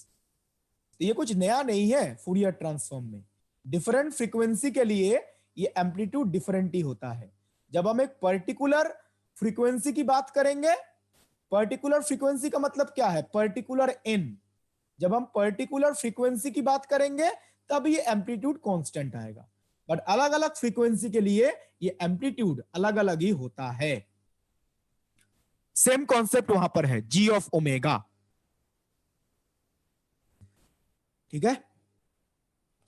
तो ये कुछ नया नहीं है फूरियर ट्रांसफॉर्म में। डिफरेंट फ्रीक्वेंसी के लिए ये एम्पलीट्यूड डिफरेंट ही होता है। जब हम एक पर्टिकुलर फ्रीक्वेंसी की बात करेंगे, पर्टिकुलर फ्रीक्वेंसी का मतलब क्या है? Particular n। जब हम पर्टिकुलर फ्रीक्वेंसी की बात करेंगे तब ये एम्पलीट्यूड कांस्टेंट आएगा, बट अलग अलग फ्रीक्वेंसी के लिए ये एम्पलीट्यूड अलग अलग ही होता है। सेम कॉन्सेप्ट वहां पर है, जी ऑफ ओमेगा। ठीक है,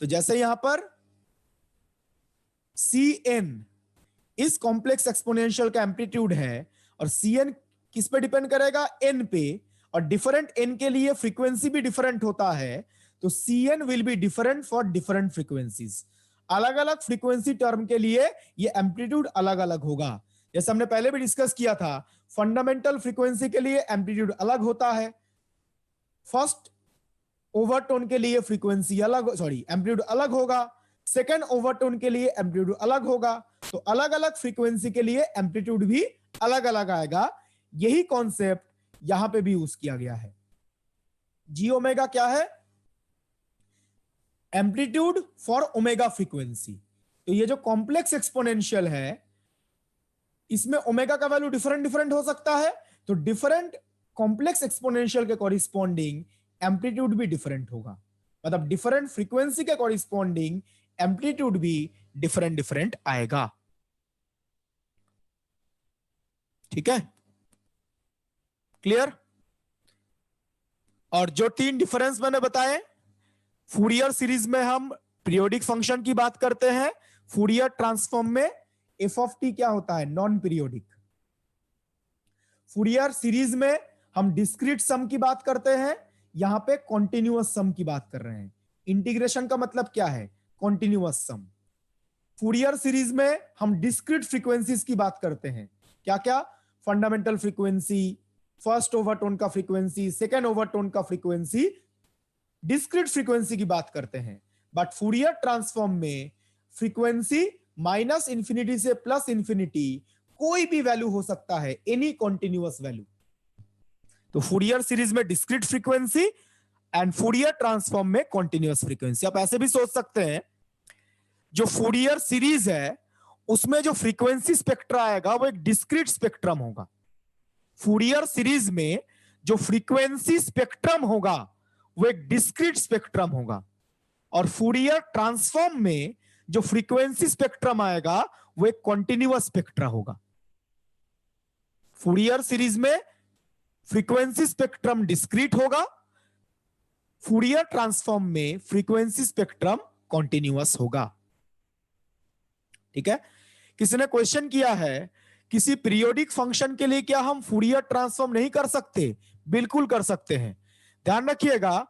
तो जैसे यहां पर Cn इस कॉम्प्लेक्स एक्सपोनेंशियल का एम्पलीट्यूड है, और Cn किस पे डिपेंड करेगा, n पे, और डिफरेंट n के लिए फ्रीक्वेंसी भी डिफरेंट होता है, तो Cn will be different for different frequencies. अलग अलग फ्रीक्वेंसी टर्म के लिए ये एम्पलीट्यूड अलग अलग होगा। जैसे हमने पहले भी डिस्कस किया था, फंडामेंटल फ्रीक्वेंसी के लिए एम्पलीट्यूड अलग होता है, फर्स्ट ओवरटोन के लिए फ्रीक्वेंसी अलग, सॉरी एम्पलीट्यूड अलग होगा, सेकेंड ओवरटोन के लिए एम्पलीट्यूड अलग होगा, तो अलग अलग फ्रीक्वेंसी के लिए एम्पलीट्यूड भी अलग अलग आएगा। यही कॉन्सेप्ट यहां पे भी यूज किया गया है। जी ओमेगा क्या है, एम्पलीट्यूड फॉर ओमेगा फ्रीक्वेंसी। तो ये जो कॉम्प्लेक्स एक्सपोनेंशियल है, इसमें ओमेगा का वैल्यू डिफरेंट डिफरेंट हो सकता है, तो डिफरेंट कॉम्प्लेक्स एक्सपोनेंशियल के कॉरिस्पॉन्डिंग एम्पलीट्यूड भी डिफरेंट होगा, मतलब डिफरेंट फ्रीक्वेंसी के कॉरिस्पॉन्डिंग एम्पलीट्यूड भी डिफरेंट डिफरेंट आएगा। ठीक है, क्लियर। और जो तीन डिफरेंस मैंने बताए, फूरियर सीरीज में हम पीरियोडिक फंक्शन की बात करते हैं, फूरियर ट्रांसफॉर्म में एफ ऑफ टी क्या होता है, नॉन पीरियोडिक। फूरियर सीरीज में हम डिस्क्रीट सम की बात करते हैं, यहां पे कॉन्टिन्यूअस सम की बात कर रहे हैं। इंटीग्रेशन का मतलब क्या है, कॉन्टिन्यूअस सम। फूरियर सीरीज में हम डिस्क्रीट फ्रीक्वेंसीज की बात करते हैं, क्या क्या, फंडामेंटल फ्रीक्वेंसी, फर्स्ट ओवरटोन का फ्रीक्वेंसी, सेकेंड ओवरटोन का फ्रीक्वेंसी, डिस्क्रीट फ्रीक्वेंसी की बात करते हैं। बट फूरियर ट्रांसफॉर्म में फ्रीक्वेंसी माइनस इंफिनिटी से प्लस इंफिनिटी कोई भी वैल्यू हो सकता है, एनी कॉन्टिन्यूअस वैल्यू। तो फूरियर सीरीज में discrete frequency and Fourier transform में कॉन्टिन्यूअस फ्रीक्वेंसी। आप ऐसे भी सोच सकते हैं, जो फूरियर सीरीज है उसमें जो फ्रीक्वेंसी स्पेक्ट्रा आएगा वो एक डिस्क्रीट स्पेक्ट्रम होगा। फूरियर सीरीज में जो फ्रीक्वेंसी स्पेक्ट्रम होगा वो एक डिस्क्रीट स्पेक्ट्रम होगा, और फूरियर ट्रांसफॉर्म में जो फ्रीक्वेंसी स्पेक्ट्रम आएगा वो एक कॉन्टिन्यूअस स्पेक्ट्रा होगा। फूरियर सीरीज में फ्रीक्वेंसी स्पेक्ट्रम डिस्क्रीट होगा, फूरियर ट्रांसफॉर्म में फ्रीक्वेंसी स्पेक्ट्रम कॉन्टिन्यूअस होगा। ठीक है, किसी ने क्वेश्चन किया है, किसी पीरियोडिक फंक्शन के लिए क्या हम फूरियर ट्रांसफॉर्म नहीं कर सकते? बिल्कुल कर सकते हैं। ध्यान रखिएगा,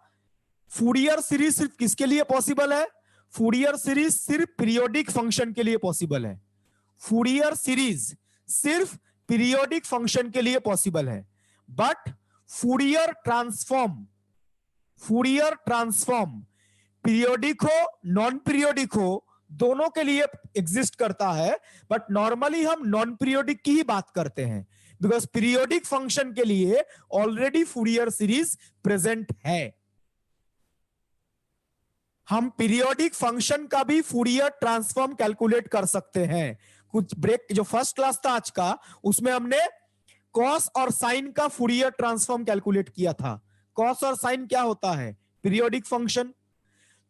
फूरियर सीरीज सिर्फ किसके लिए पॉसिबल है? फूरियर सीरीज सिर्फ पीरियोडिक फंक्शन के लिए पॉसिबल है। फूरियर सीरीज सिर्फ पीरियोडिक फंक्शन के लिए पॉसिबल है, बट फूरियर ट्रांसफॉर्म पीरियोडिक हो नॉन पीरियोडिक हो दोनों के लिए एग्जिस्ट करता है, बट नॉर्मली हम नॉन पीरियोडिक की ही बात करते हैं, बिकॉज पीरियोडिक फंक्शन के लिए ऑलरेडी फूरियर सीरीज प्रेजेंट है। हम पीरियोडिक फंक्शन का भी फूरियर ट्रांसफॉर्म कैलकुलेट कर सकते हैं। कुछ ब्रेक, जो फर्स्ट क्लास था आज का, उसमें हमने कॉस और साइन का फूरियर ट्रांसफॉर्म कैलकुलेट किया था। कॉस और साइन क्या होता है? Periodic function.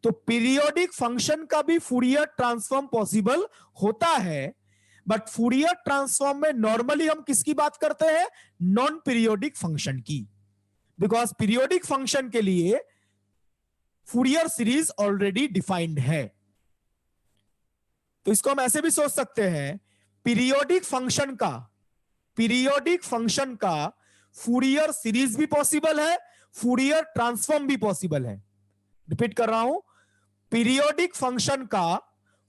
तो पीरियोडिक फंक्शन का भी फूरियर ट्रांसफॉर्म पॉसिबल होता है, बट फूरियर ट्रांसफॉर्म में नॉर्मली हम किसकी बात करते हैं? नॉन पीरियोडिक फंक्शन की, बिकॉज पीरियोडिक फंक्शन के लिए फूरियर सीरीज ऑलरेडी डिफाइंड है। तो इसको हम ऐसे भी सोच सकते हैं, पीरियोडिक फंक्शन का फूरियर सीरीज भी पॉसिबल है, फूरियर ट्रांसफॉर्म भी पॉसिबल है। रिपीट कर रहा हूं, पीरियोडिक फंक्शन का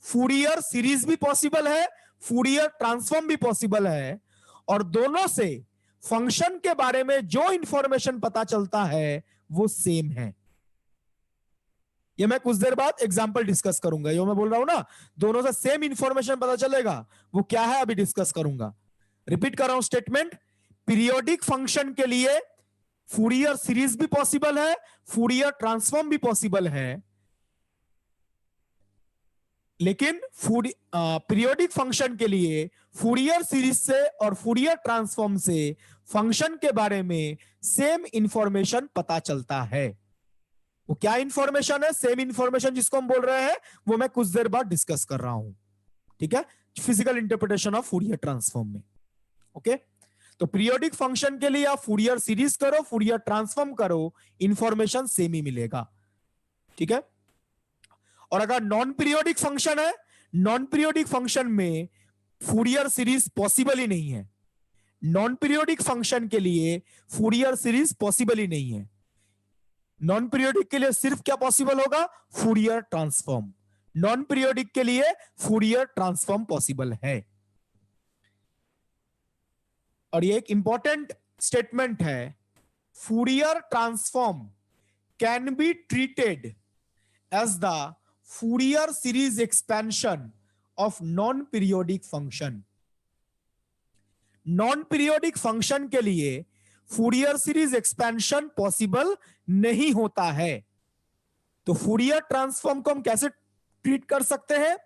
फूरियर सीरीज भी पॉसिबल है, फूरियर ट्रांसफॉर्म भी पॉसिबल है, और दोनों से फंक्शन के बारे में जो इंफॉर्मेशन पता चलता है वो सेम है। ये मैं कुछ देर बाद एग्जांपल डिस्कस करूंगा। यो मैं बोल रहा हूं ना, दोनों से सेम इंफॉर्मेशन पता चलेगा, वो क्या है अभी डिस्कस करूंगा। रिपीट कर रहा हूं स्टेटमेंट, पीरियोडिक फंक्शन के लिए फूरियर सीरीज भी पॉसिबल है, फूरियर ट्रांसफॉर्म भी पॉसिबल है, लेकिन पीरियोडिक फंक्शन के लिए फूरियर सीरीज से और फूरियर ट्रांसफॉर्म से फंक्शन के बारे में सेम इंफॉर्मेशन पता चलता है। वो क्या इंफॉर्मेशन है? सेम इंफॉर्मेशन जिसको हम बोल रहे हैं वो मैं कुछ देर बाद डिस्कस कर रहा हूं, ठीक है, physical interpretation of Fourier transform में। ओके, तो पीरियोडिक फंक्शन के लिए आप फूरियर सीरीज करो, फूरियर ट्रांसफॉर्म करो, इंफॉर्मेशन सेम ही मिलेगा, ठीक है। और अगर नॉन पीरियोडिक फंक्शन है, नॉन पीरियोडिक फंक्शन में फूरियर सीरीज पॉसिबल ही नहीं है। नॉन पीरियोडिक फंक्शन के लिए फूरियर सीरीज पॉसिबल ही नहीं है। नॉन पीरियोडिक के लिए सिर्फ क्या पॉसिबल होगा? Fourier transform. नॉन पीरियोडिक के लिए फूरियर ट्रांसफॉर्म पॉसिबल है। और ये एक इंपॉर्टेंट स्टेटमेंट है, Fourier transform can be treated as the Fourier series expansion of non periodic function. Non periodic function के लिए फूरियर सीरीज एक्सपेंशन पॉसिबल नहीं होता है। तो फूरियर ट्रांसफॉर्म को हम कैसे ट्रीट कर सकते हैं?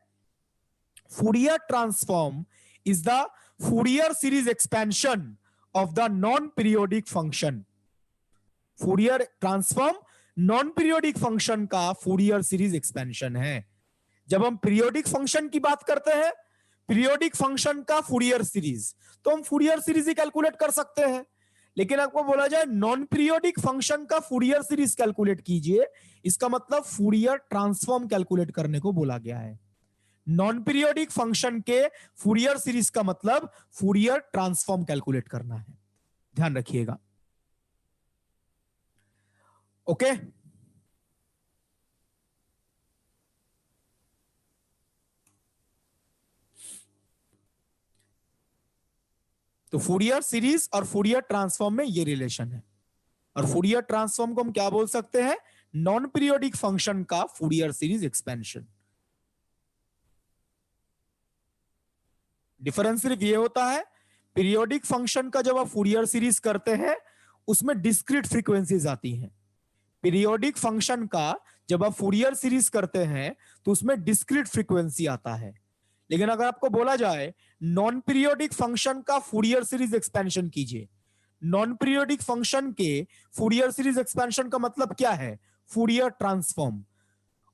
Fourier transform is the Fourier series expansion of the non periodic function. Fourier transform non periodic function का फूरियर सीरीज एक्सपेंशन है। जब हम पीरियोडिक फंक्शन की बात करते हैं, पीरियोडिक फंक्शन का फूरियर सीरीज, तो हम फूरियर सीरीज ही कैलकुलेट कर सकते हैं। लेकिन आपको बोला जाए नॉन पीरियोडिक फंक्शन का फूरियर सीरीज कैलकुलेट कीजिए, इसका मतलब फूरियर ट्रांसफॉर्म कैलकुलेट करने को बोला गया है। नॉन पीरियोडिक फंक्शन के फूरियर सीरीज का मतलब फूरियर ट्रांसफॉर्म कैलकुलेट करना है, ध्यान रखिएगा। ओके, तो फूरियर सीरीज और फूरियर ट्रांसफॉर्म में ये रिलेशन है। और फूरियर ट्रांसफॉर्म को हम क्या बोल सकते हैं? नॉन पीरियोडिक फंक्शन का फूरियर सीरीज एक्सपेंशन। डिफरेंस सिर्फ ये होता है, पीरियोडिक फंक्शन का जब आप फूरियर सीरीज करते हैं उसमें डिस्क्रीट फ्रीक्वेंसीज आती हैं। पीरियोडिक फंक्शन का जब आप फूरियर सीरीज करते हैं तो उसमें डिस्क्रीट फ्रीक्वेंसी आता है। लेकिन अगर आपको बोला जाए नॉन पीरियोडिक फंक्शन का फूरियर सीरीज एक्सपेंशन कीजिए, नॉन पीरियोडिक फंक्शन के फूरियर सीरीज एक्सपेंशन का मतलब क्या है? Fourier transform.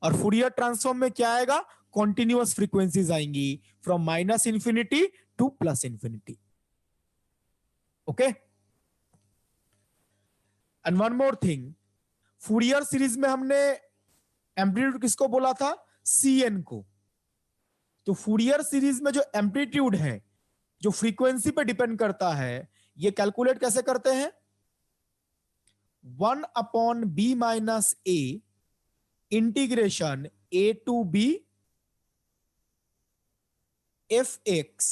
और फूरियर ट्रांसफॉर्म में क्या आएगा? कॉन्टिन्यूअस फ्रीक्वेंसीज आएंगी from minus infinity to plus infinity. Okay, and one more thing, Fourier series में हमने एम्पलीट्यूड किसको बोला था? Cn को। तो फूरियर सीरीज में जो एम्पलीट्यूड है, जो फ्रीक्वेंसी पे डिपेंड करता है, ये कैलकुलेट कैसे करते हैं? 1/b minus a integration a to b fx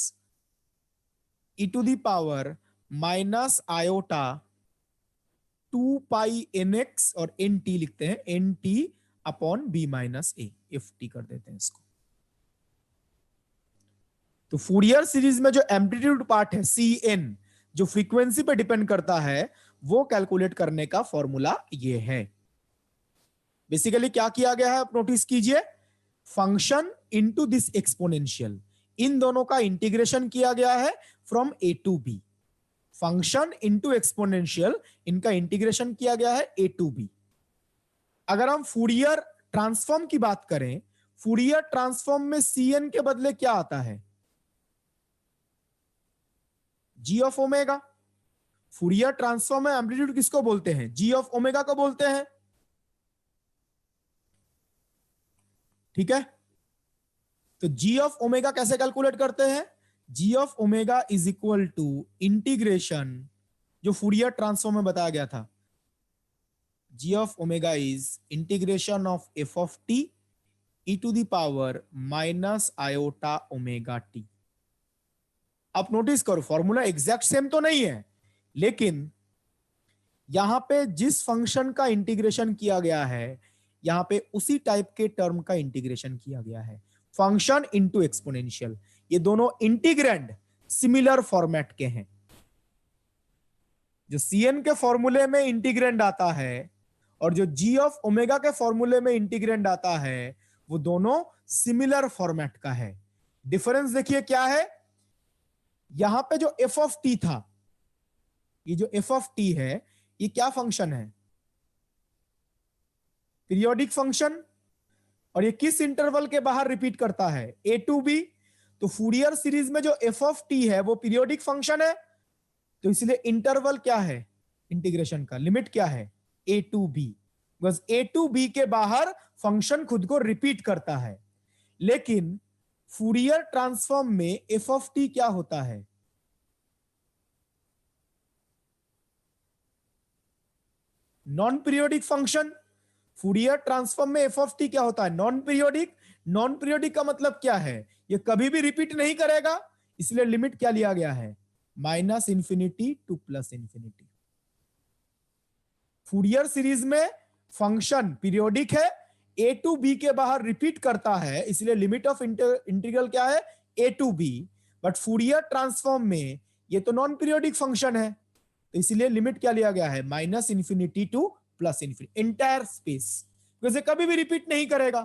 e to the power minus iota 2 pi nx और nt लिखते हैं, nt upon b minus a, ft कर देते हैं इसको। तो फूरियर सीरीज में जो एम्पलीट्यूड पार्ट है Cn, जो फ्रीक्वेंसी पे डिपेंड करता है, वो कैलकुलेट करने का फॉर्मूला ये है। बेसिकली क्या किया गया है आप नोटिस कीजिए, फंक्शन इनटू दिस एक्सपोनेंशियल, इन दोनों का इंटीग्रेशन किया गया है from a to b। Function into exponential, इनका इंटीग्रेशन किया गया है a टू b। अगर हम फूरियर ट्रांसफॉर्म की बात करें, फूरियर ट्रांसफॉर्म में Cn के बदले क्या आता है? g of omega. Fourier transform में एम्पलीट्यूड किसको बोलते हैं? g ऑफ ओमेगा को बोलते हैं, ठीक है। तो g ऑफ ओमेगा कैसे कैलकुलेट करते हैं? g of omega is equal to integration, जो फूरियर ट्रांसफॉर्म में बताया गया था, g of omega is integration of f of t e to the power minus iota omega t। आप नोटिस करो फॉर्मूला एग्जैक्ट सेम तो नहीं है, लेकिन यहां पे जिस फंक्शन का इंटीग्रेशन किया गया है, यहां पे उसी टाइप के टर्म का इंटीग्रेशन किया गया है, फंक्शन इनटू एक्सपोनेंशियल। ये दोनों इंटीग्रैंड सिमिलर फॉर्मेट के हैं। जो Cn के फॉर्मूले में इंटीग्रैंड आता है और जो g ऑफ ओमेगा के फॉर्मूले में इंटीग्रैंड आता है, वो दोनों सिमिलर फॉर्मेट का है। डिफरेंस देखिए क्या है, यहां पे जो f ऑफ t था, ये जो f ऑफ t है, ये क्या फंक्शन है? पीरियोडिक फंक्शन, और ये किस इंटरवल के बाहर रिपीट करता है, a to b। तो फूरियर सीरीज में जो f ऑफ t है वो पीरियोडिक फंक्शन है, तो इसलिए इंटरवल क्या है इंटीग्रेशन का, लिमिट क्या है a to b, because a to b के बाहर फंक्शन खुद को रिपीट करता है। लेकिन फूरियर ट्रांसफॉर्म में f ऑफ t क्या होता है, non periodic function. Fourier transform में f ऑफ t क्या होता है, नॉन पीरियोडिक। नॉन पीरियोडिक का मतलब क्या है, ये कभी भी रिपीट नहीं करेगा, इसलिए लिमिट क्या लिया गया है, -∞ टू +∞। फूरियर सीरीज में फंक्शन पीरियोडिक है, a to b के बाहर रिपीट करता है, इसलिए लिमिट ऑफ इंटीग्रल क्या है, a to b। But Fourier transform में ये तो नॉन पीरियोडिक फंक्शन है, तो इसलिए लिमिट क्या लिया गया है, -∞ टू +∞, एंटायर स्पेस, वैसे कभी भी रिपीट नहीं करेगा।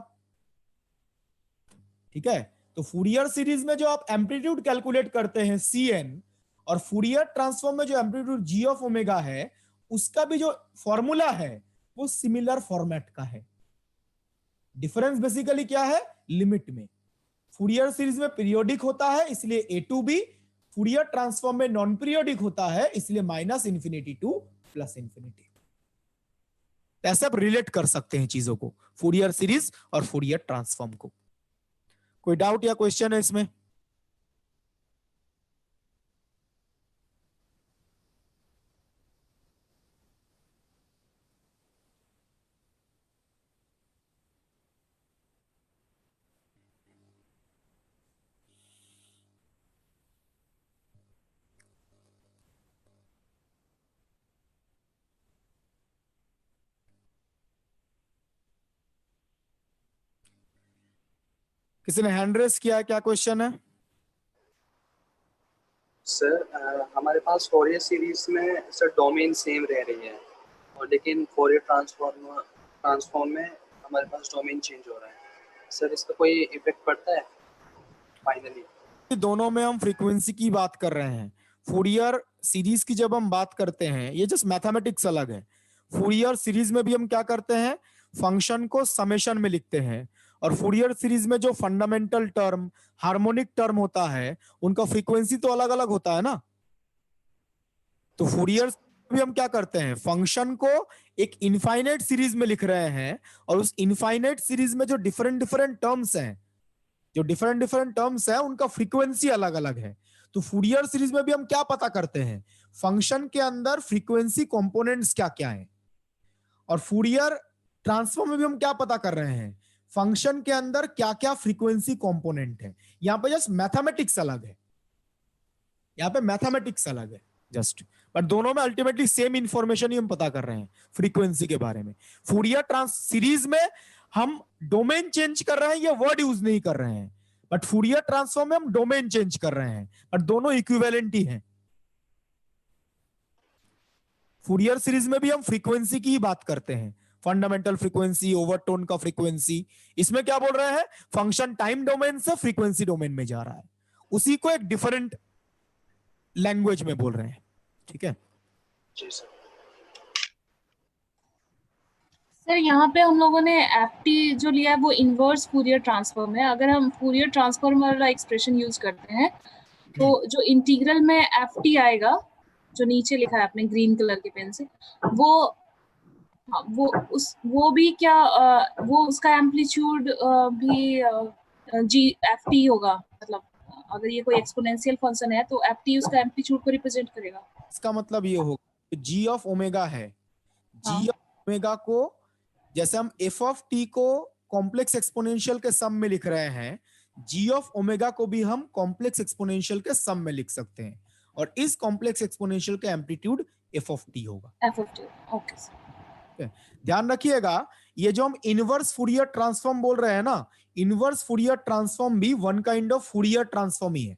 ठीक है, तो फूरियर सीरीज में जो आप एम्पलीट्यूड कैलकुलेट करते हैं cn, और फूरियर ट्रांसफॉर्म में जो एम्पलीट्यूड g ऑफ ओमेगा है, उसका भी जो फॉर्मूला है वो सिमिलर फॉर्मेट का है। डिफरेंस बेसिकली क्या है, लिमिट में। फूरियर सीरीज में पीरियोडिक होता है इसलिए a to b, Fourier transform में नॉन पीरियोडिक होता है इसलिए -∞ टू +∞। ऐसे आप रिलेट कर सकते हैं चीजों को, फूरियर सीरीज और फूरियर ट्रांसफॉर्म को। कोई डाउट या क्वेश्चन है इसमें? किसी ने हैंड रेस किया है, क्या क्वेश्चन है? सर हमारे पास फोरियर सीरीज में सर डोमेन सेम रह रही है, और लेकिन फोरियर ट्रांसफॉर्म में हमारे पास डोमेन चेंज हो रहा है। सर इसका कोई इफेक्ट पड़ता है फाइनली? दोनों में हम फ्रीक्वेंसी की बात कर रहे हैं। फूरियर सीरीज की जब हम बात करते हैं, ये जस्ट मैथमेटिक्स अलग है। फूरियर सीरीज में भी हम क्या करते हैं, फंक्शन को समेशन में लिखते हैं, और फूरियर सीरीज में जो फंडामेंटल टर्म, हार्मोनिक टर्म होता है, उनका फ्रीक्वेंसी तो अलग अलग होता है ना। तो फूरियर भी हम क्या करते हैं, फंक्शन को एक इनफाइनाइट सीरीज में लिख रहे हैं, और उस इनफाइनाइट सीरीज में जो डिफरेंट डिफरेंट टर्म्स हैं, उनका फ्रीक्वेंसी अलग अलग है। तो फूरियर सीरीज में भी हम क्या पता करते हैं, फंक्शन के अंदर फ्रीक्वेंसी कंपोनेंट्स क्या क्या हैं, और फूरियर ट्रांसफॉर्म में भी हम क्या पता कर रहे हैं, फंक्शन के अंदर क्या क्या फ्रीक्वेंसी कंपोनेंट है। यहां पे जस्ट मैथमेटिक्स अलग है, जस्ट, बट दोनों में अल्टीमेटली सेम इंफॉर्मेशन ही हम पता कर रहे हैं फ्रीक्वेंसी के बारे में। फूरियर सीरीज में हम डोमेन चेंज कर रहे हैं, ये वर्ड यूज नहीं कर रहे हैं, बट फूरियर ट्रांसफॉर्म में हम डोमेन चेंज कर रहे हैं, बट दोनों इक्विवेलेंट ही हैं। फूरियर सीरीज में भी हम फ्रीक्वेंसी की ही बात करते हैं, फंडामेंटल फ्रीक्वेंसी, ओवरटोन का फ्रीक्वेंसी। इसमें क्या बोल रहे हैं, फंक्शन टाइम डोमेन से फ्रीक्वेंसी डोमेन में जा रहा है, उसी को एक डिफरेंट लैंग्वेज में बोल रहे हैं। ठीक है जी सर। सर यहाँ पे हम लोगों ने एफटी जो लिया है वो इनवर्स फूरियर ट्रांसफॉर्म है। अगर हम फूरियर ट्रांसफॉर्म वाला एक्सप्रेशन यूज करते हैं तो जो इंटीग्रल में एफटी आएगा, जो नीचे लिखा है अपने ग्रीन कलर के पेन से, वो भी क्या वो उसका एम्पलीट्यूड भी जी एफटी होगा। मतलब अगर ये कोई एक्सपोनेंशियल फंक्शन है तो एफटी उसका एम्पलीट्यूड को रिप्रेजेंट करेगा। इसका मतलब ये होगा जी ऑफ ओमेगा है, जी ऑफ ओमेगा को जैसे हम एफ ऑफ टी को कॉम्प्लेक्स एक्सपोनेंशियल के सम में लिख रहे हैं, जी ऑफ ओमेगा को भी हम कॉम्प्लेक्स एक्सपोनेंशियल के सम में लिख सकते हैं, और इस कॉम्प्लेक्स एक्सपोनेंशियल का एम्पलीट्यूड एफ ऑफ टी होगा। F of T, okay sir. ध्यान रखिएगा, ये जो हम इनवर्स फूरियर ट्रांसफॉर्म बोल रहे हैं ना, इनवर्स फूरियर ट्रांसफॉर्म भी one kind of Fourier transform ही है।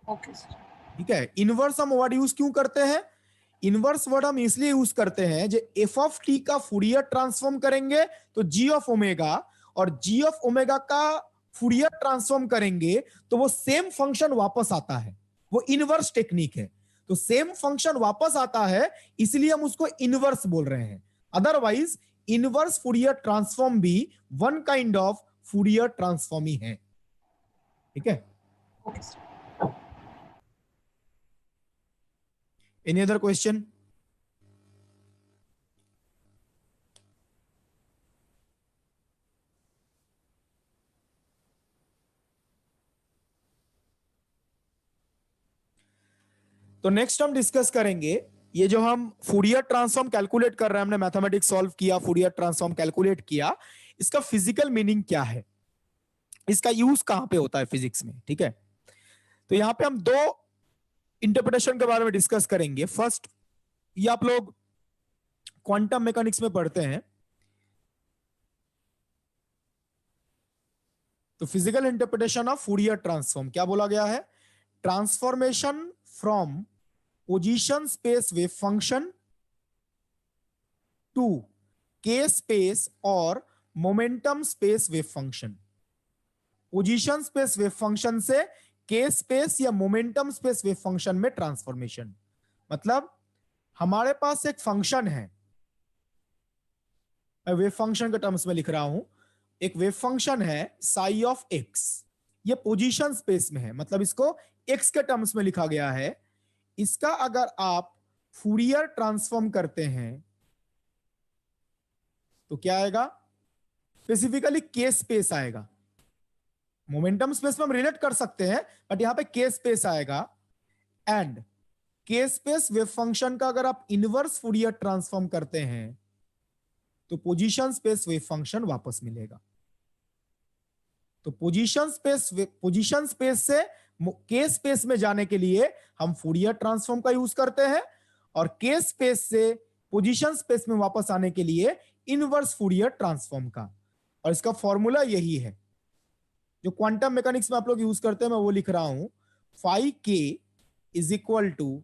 ओके सर, ठीक है, इनवर्स हम वर्ड यूज क्यों करते हैं, इनवर्स वर्ड हम इसलिए यूज करते हैं, जो एफ ऑफ टी का फूरियर ट्रांसफॉर्म करेंगे तो जी ऑफ ओमेगा, और जी ऑफ ओमेगा का फूरियर ट्रांसफॉर्म करेंगे तो वो सेम फंक्शन वापस आता है, वो इनवर्स टेक्निक है। तो सेम फंक्शन वापस आता है इसलिए हम उसको इनवर्स बोल रहे हैं। अदरवाइज इनवर्स फूरियर ट्रांसफॉर्म भी one kind of Fourier transform ही है। ठीक है, okay sir. Any other question? तो नेक्स्ट हम डिस्कस करेंगे ये जो हम फूरियर ट्रांसफॉर्म कैलकुलेट कर रहे हैं, हमने मैथमेटिक्स सॉल्व किया, फूरियर ट्रांसफॉर्म कैलकुलेट किया, इसका फिजिकल मीनिंग क्या है, इसका यूज कहां पे होता है फिजिक्स में। ठीक है, तो यहां पे हम दो इंटरप्रिटेशन के बारे में डिस्कस करेंगे। फर्स्ट, ये आप लोग क्वांटम मैकेनिक्स में पढ़ते हैं, तो physical interpretation of Fourier transform क्या बोला गया है? Transformation from position space wave function to k space और momentum space wave function. Position space wave function से के स्पेस या मोमेंटम स्पेस वेव फंक्शन में ट्रांसफॉर्मेशन। मतलब हमारे पास एक फंक्शन है, मैं वेव फंक्शन के टर्म्स में लिख रहा हूं, एक वेव फंक्शन है साई ऑफ एक्स, ये पोजीशन स्पेस में है, मतलब इसको एक्स के टर्म्स में लिखा गया है। इसका अगर आप फूरियर ट्रांसफॉर्म करते हैं तो क्या आएगा? स्पेसिफिकली के स्पेस आएगा। मोमेंटम स्पेस में हम रिलेट कर सकते हैं, बट यहां पे के स्पेस आएगा। एंड के स्पेस वेव फंक्शन का अगर आप इनवर्स फूरियर ट्रांसफॉर्म करते हैं तो पोजीशन स्पेस वेव फंक्शन वापस मिलेगा। तो पोजीशन स्पेस से के स्पेस में जाने के लिए हम फूरियर ट्रांसफॉर्म का यूज करते हैं, और के स्पेस से पोजीशन स्पेस में वापस आने के लिए इनवर्स फूरियर ट्रांसफॉर्म का। और इसका फॉर्मूला यही है जो क्वांटम मैकेनिक्स में आप लोग यूज करते हैं, मैं वो लिख रहा हूं, phi k is equal to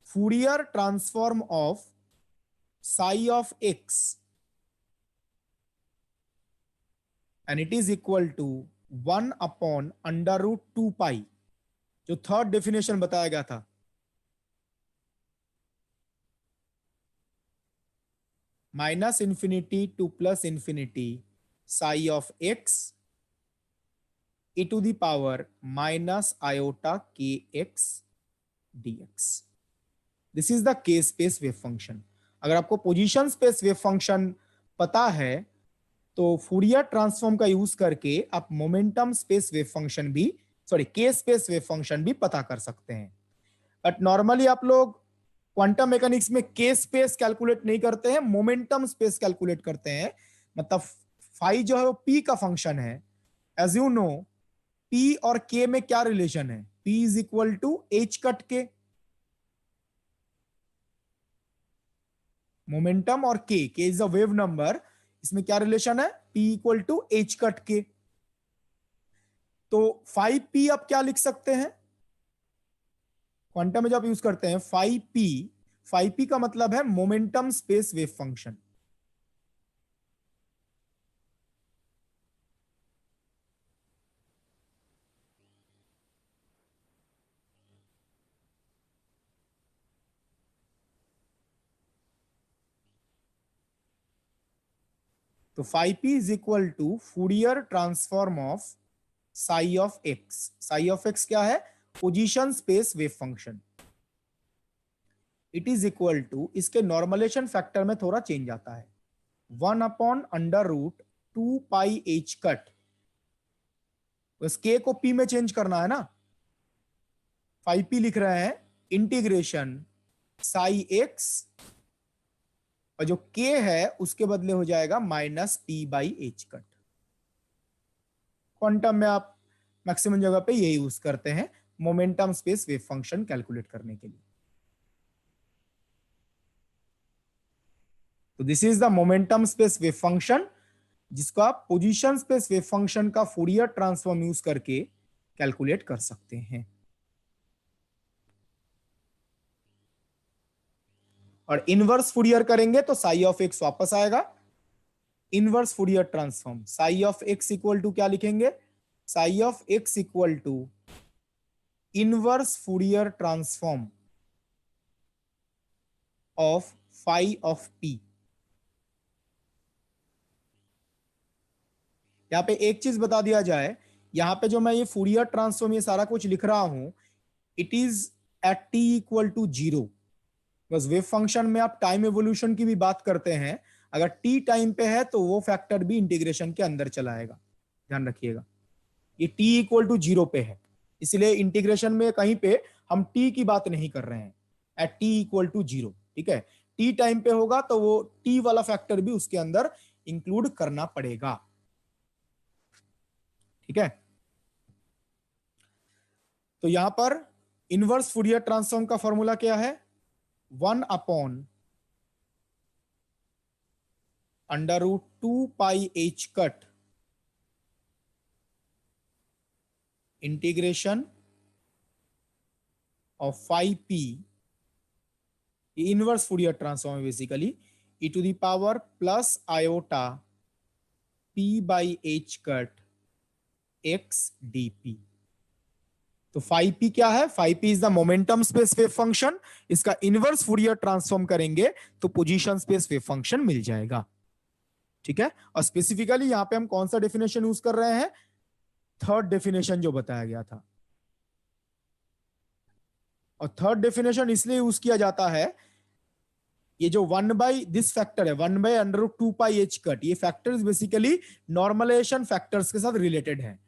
Fourier transform of psi of x and it is equal to 1 upon under root 2 pi, जो थर्ड डेफिनेशन बताया गया था। Minus infinity to plus infinity psi of x e to the power minus iota kx dx. This is the k space wave function. अगर आपको position space wave function पता है तो Fourier transform का use करके आप मोमेंटम स्पेस वेव फंक्शन भी, के स्पेस वेव फंक्शन भी पता कर सकते हैं। बट नॉर्मली आप लोग क्वांटम मैकेनिक्स में के स्पेस कैलकुलेट नहीं करते हैं, मोमेंटम स्पेस कैलकुलेट करते हैं। मतलब फाई जो है वो पी का फंक्शन है। एज यू नो, P और K में क्या रिलेशन है? P is equal to H cut K। Momentum और K is a wave number, इसमें क्या रिलेशन है? P equal to H cut K। तो 5P आप क्या लिख सकते हैं क्वांटम में जब यूज करते हैं? 5P का मतलब है मोमेंटम स्पेस वेव फंक्शन। तो 5P is equal to Fourier transform of psi of x. Psi of x क्या है? Position space wave function. It is equal to, इसके नॉर्मलाइजेशन फैक्टर में थोड़ा चेंज आता है, 1 upon under root 2 pi h cut. बस के को पी में चेंज करना है ना, 5P लिख रहे हैं, इंटीग्रेशन साई एक्स, और जो k है उसके बदले हो जाएगा minus P by h cut. Quantum में आप मैक्सिमम जगह पे ये यूज करते हैं momentum space wave function calculate करने के लिए। तो this is the momentum space wave function, जिसको आप पोजीशन स्पेस वेव फंक्शन का फूरियर ट्रांसफॉर्म यूज करके कैलकुलेट कर सकते हैं। और इनवर्स फूरियर करेंगे तो साई ऑफ एक्स वापस आएगा। Inverse Fourier transform psi of x equal to क्या लिखेंगे? Psi of x equal to inverse Fourier transform of phi of p. यहाँ पे एक चीज बता दिया जाए, यहाँ पे जो मैं ये फूरियर ट्रांसफॉर्म ये सारा कुछ लिख रहा हूं, it is at t equal to 0। बस वेव फंक्शन में आप टाइम एवोल्यूशन की भी बात करते हैं, अगर t टाइम पे है तो वो फैक्टर भी इंटीग्रेशन के अंदर चला आएगा, ध्यान रखिएगा। ये t इक्वल टू 0 पे है, इसलिए इंटीग्रेशन में कहीं पे हम t की बात नहीं कर रहे हैं, एट t इक्वल टू 0, ठीक है। t टाइम पे होगा तो वो t वाला फैक्टर भी उसके अंदर इंक्लूड करना पड़ेगा, ठीक है। तो यहां पर इनवर्स फूरियर ट्रांसफॉर्म का फॉर्मूला क्या है, 1 upon under root 2 pi h cut integration of 5p, inverse Fourier transform basically e to the power plus iota p by h cut x dp। तो 5p क्या है, 5p is the momentum space wave function, इसका inverse Fourier transform करेंगे तो position space wave function मिल जाएगा, ठीक है। और स्पेसिफिकली यहां पे हम कौन सा डेफिनेशन यूज कर रहे हैं, थर्ड डेफिनेशन जो बताया गया था। और थर्ड डेफिनेशन इसलिए यूज किया जाता है, ये जो 1 बाई दिस फैक्टर है 1 by under root 2 pi h cut, ये फैक्टर्स बेसिकली नॉर्मलाइजेशन फैक्टर्स के साथ रिलेटेड है।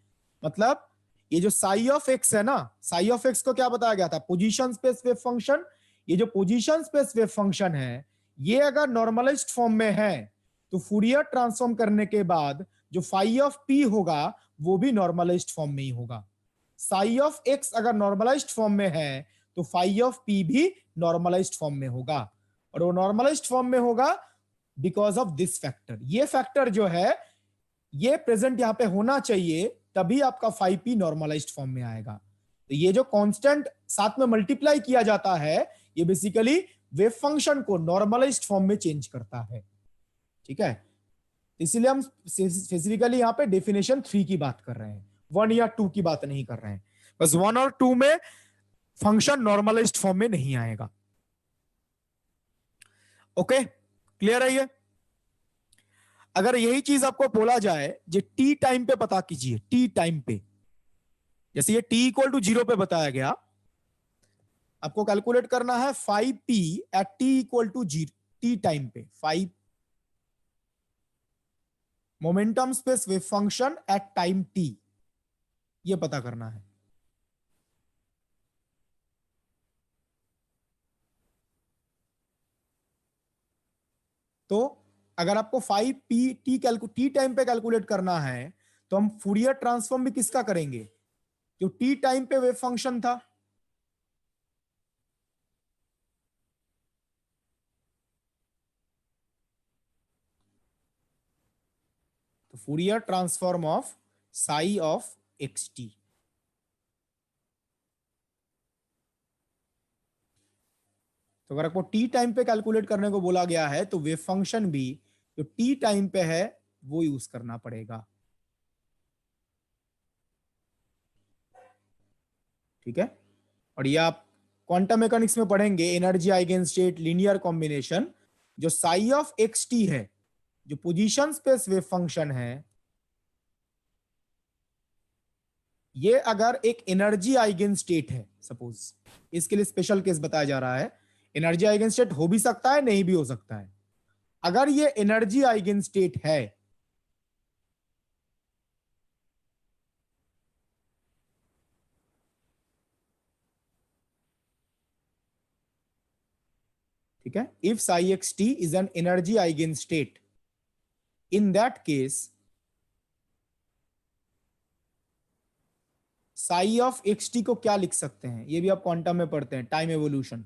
मतलब ये जो साई ऑफ एक्स है ना, साई ऑफ एक्स को क्या बताया गया था, पोजीशन स्पेस वेव फंक्शन। ये जो पोजीशन स्पेस वेव फंक्शन है, ये अगर नॉर्मलाइज्ड फॉर्म में है तो फूरियर ट्रांसफॉर्म करने के बाद जो फाई ऑफ पी होगा वो भी नॉर्मलाइज्ड फॉर्म में ही होगा। साई ऑफ एक्स अगर नॉर्मलाइज्ड फॉर्म में है तो फाई ऑफ पी भी नॉर्मलाइज्ड फॉर्म में होगा, और वो नॉर्मलाइज्ड फॉर्म में होगा बिकॉज ऑफ दिस फैक्टर। ये फैक्टर जो है ये प्रेजेंट यहां पे होना चाहिए, तभी आपका 5p नॉर्मलाइज्ड फॉर्म में आएगा। तो ये जो कांस्टेंट साथ में मल्टीप्लाई किया जाता है, ये बेसिकली वेव फंक्शन को नॉर्मलाइज्ड फॉर्म में चेंज करता है, ठीक है। इसलिए हम स्पेसिफिकली यहां पे डेफिनेशन 3 की बात कर रहे हैं, 1 या 2 की बात नहीं कर रहे हैं। बस 1 और 2 में फंक्शन नॉर्मलाइज्ड फॉर्म में नहीं आएगा। ओके, क्लियर है ये। अगर यही चीज आपको बोला जाए जो टी टाइम पे पता कीजिए, टी टाइम पे, जैसे ये टी इक्वल टू 0 पे बताया गया, आपको कैलकुलेट करना है 5p at t equal to 0 t time पे, 5 momentum space wave function at time t, ये पता करना है। तो अगर आपको 5p टी टाइम पे कैलकुलेट करना है तो हम फूरियर ट्रांसफॉर्म भी किसका करेंगे, जो टी टाइम पे वेव फंक्शन था। तो Fourier transform of psi of x T. तो अगर आपको टी टाइम पे कैलकुलेट करने को बोला गया है तो वेव फंक्शन भी जो टी टाइम पे है वो यूज करना पड़ेगा, ठीक है। और ये आप क्वांटम मैकेनिक्स में पढ़ेंगे, energy eigen state linear combination. जो साई ऑफ एक्स टी है, जो पोजीशन स्पेस वेव फंक्शन है, ये अगर एक एनर्जी आइगन स्टेट है सपोज, इसके लिए स्पेशल केस बताया जा रहा है। एनर्जी आइगन स्टेट हो भी सकता है, नहीं भी हो सकता है। अगर ये एनर्जी आइगन स्टेट है ठीक है, if Sai x T is an energy eigen state, in that case Sai of x T को क्या लिख सकते हैं, ये भी आप क्वांटम में पढ़ते हैं, टाइम एवोल्यूशन।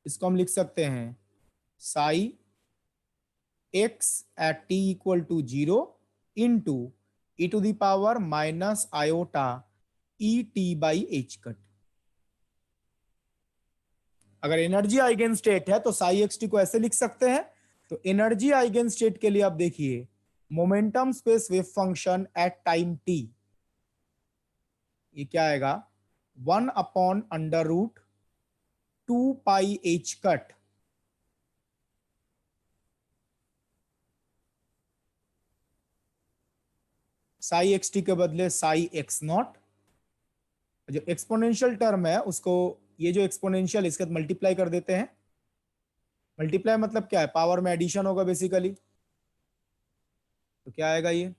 इसको हम लिख सकते हैं psi x at t equal to 0 into e to the power minus iota e t by h cut. अगर एनर्जी आइगन स्टेट है तो साई एक्स टी को ऐसे लिख सकते हैं। तो एनर्जी आइगन स्टेट के लिए आप देखिए, momentum space wave function at time t, ये क्या आएगा, 1 upon under root 2 pi h cut psi x t के बदले साई एक्स नॉट। जो एक्सपोनेंशियल टर्म है उसको, ये जो एक्सपोनेंशियल इसके साथ मल्टीप्लाई कर देते हैं। मल्टीप्लाई मतलब क्या है, पावर में एडिशन होगा बेसिकली। तो क्या आएगा ये,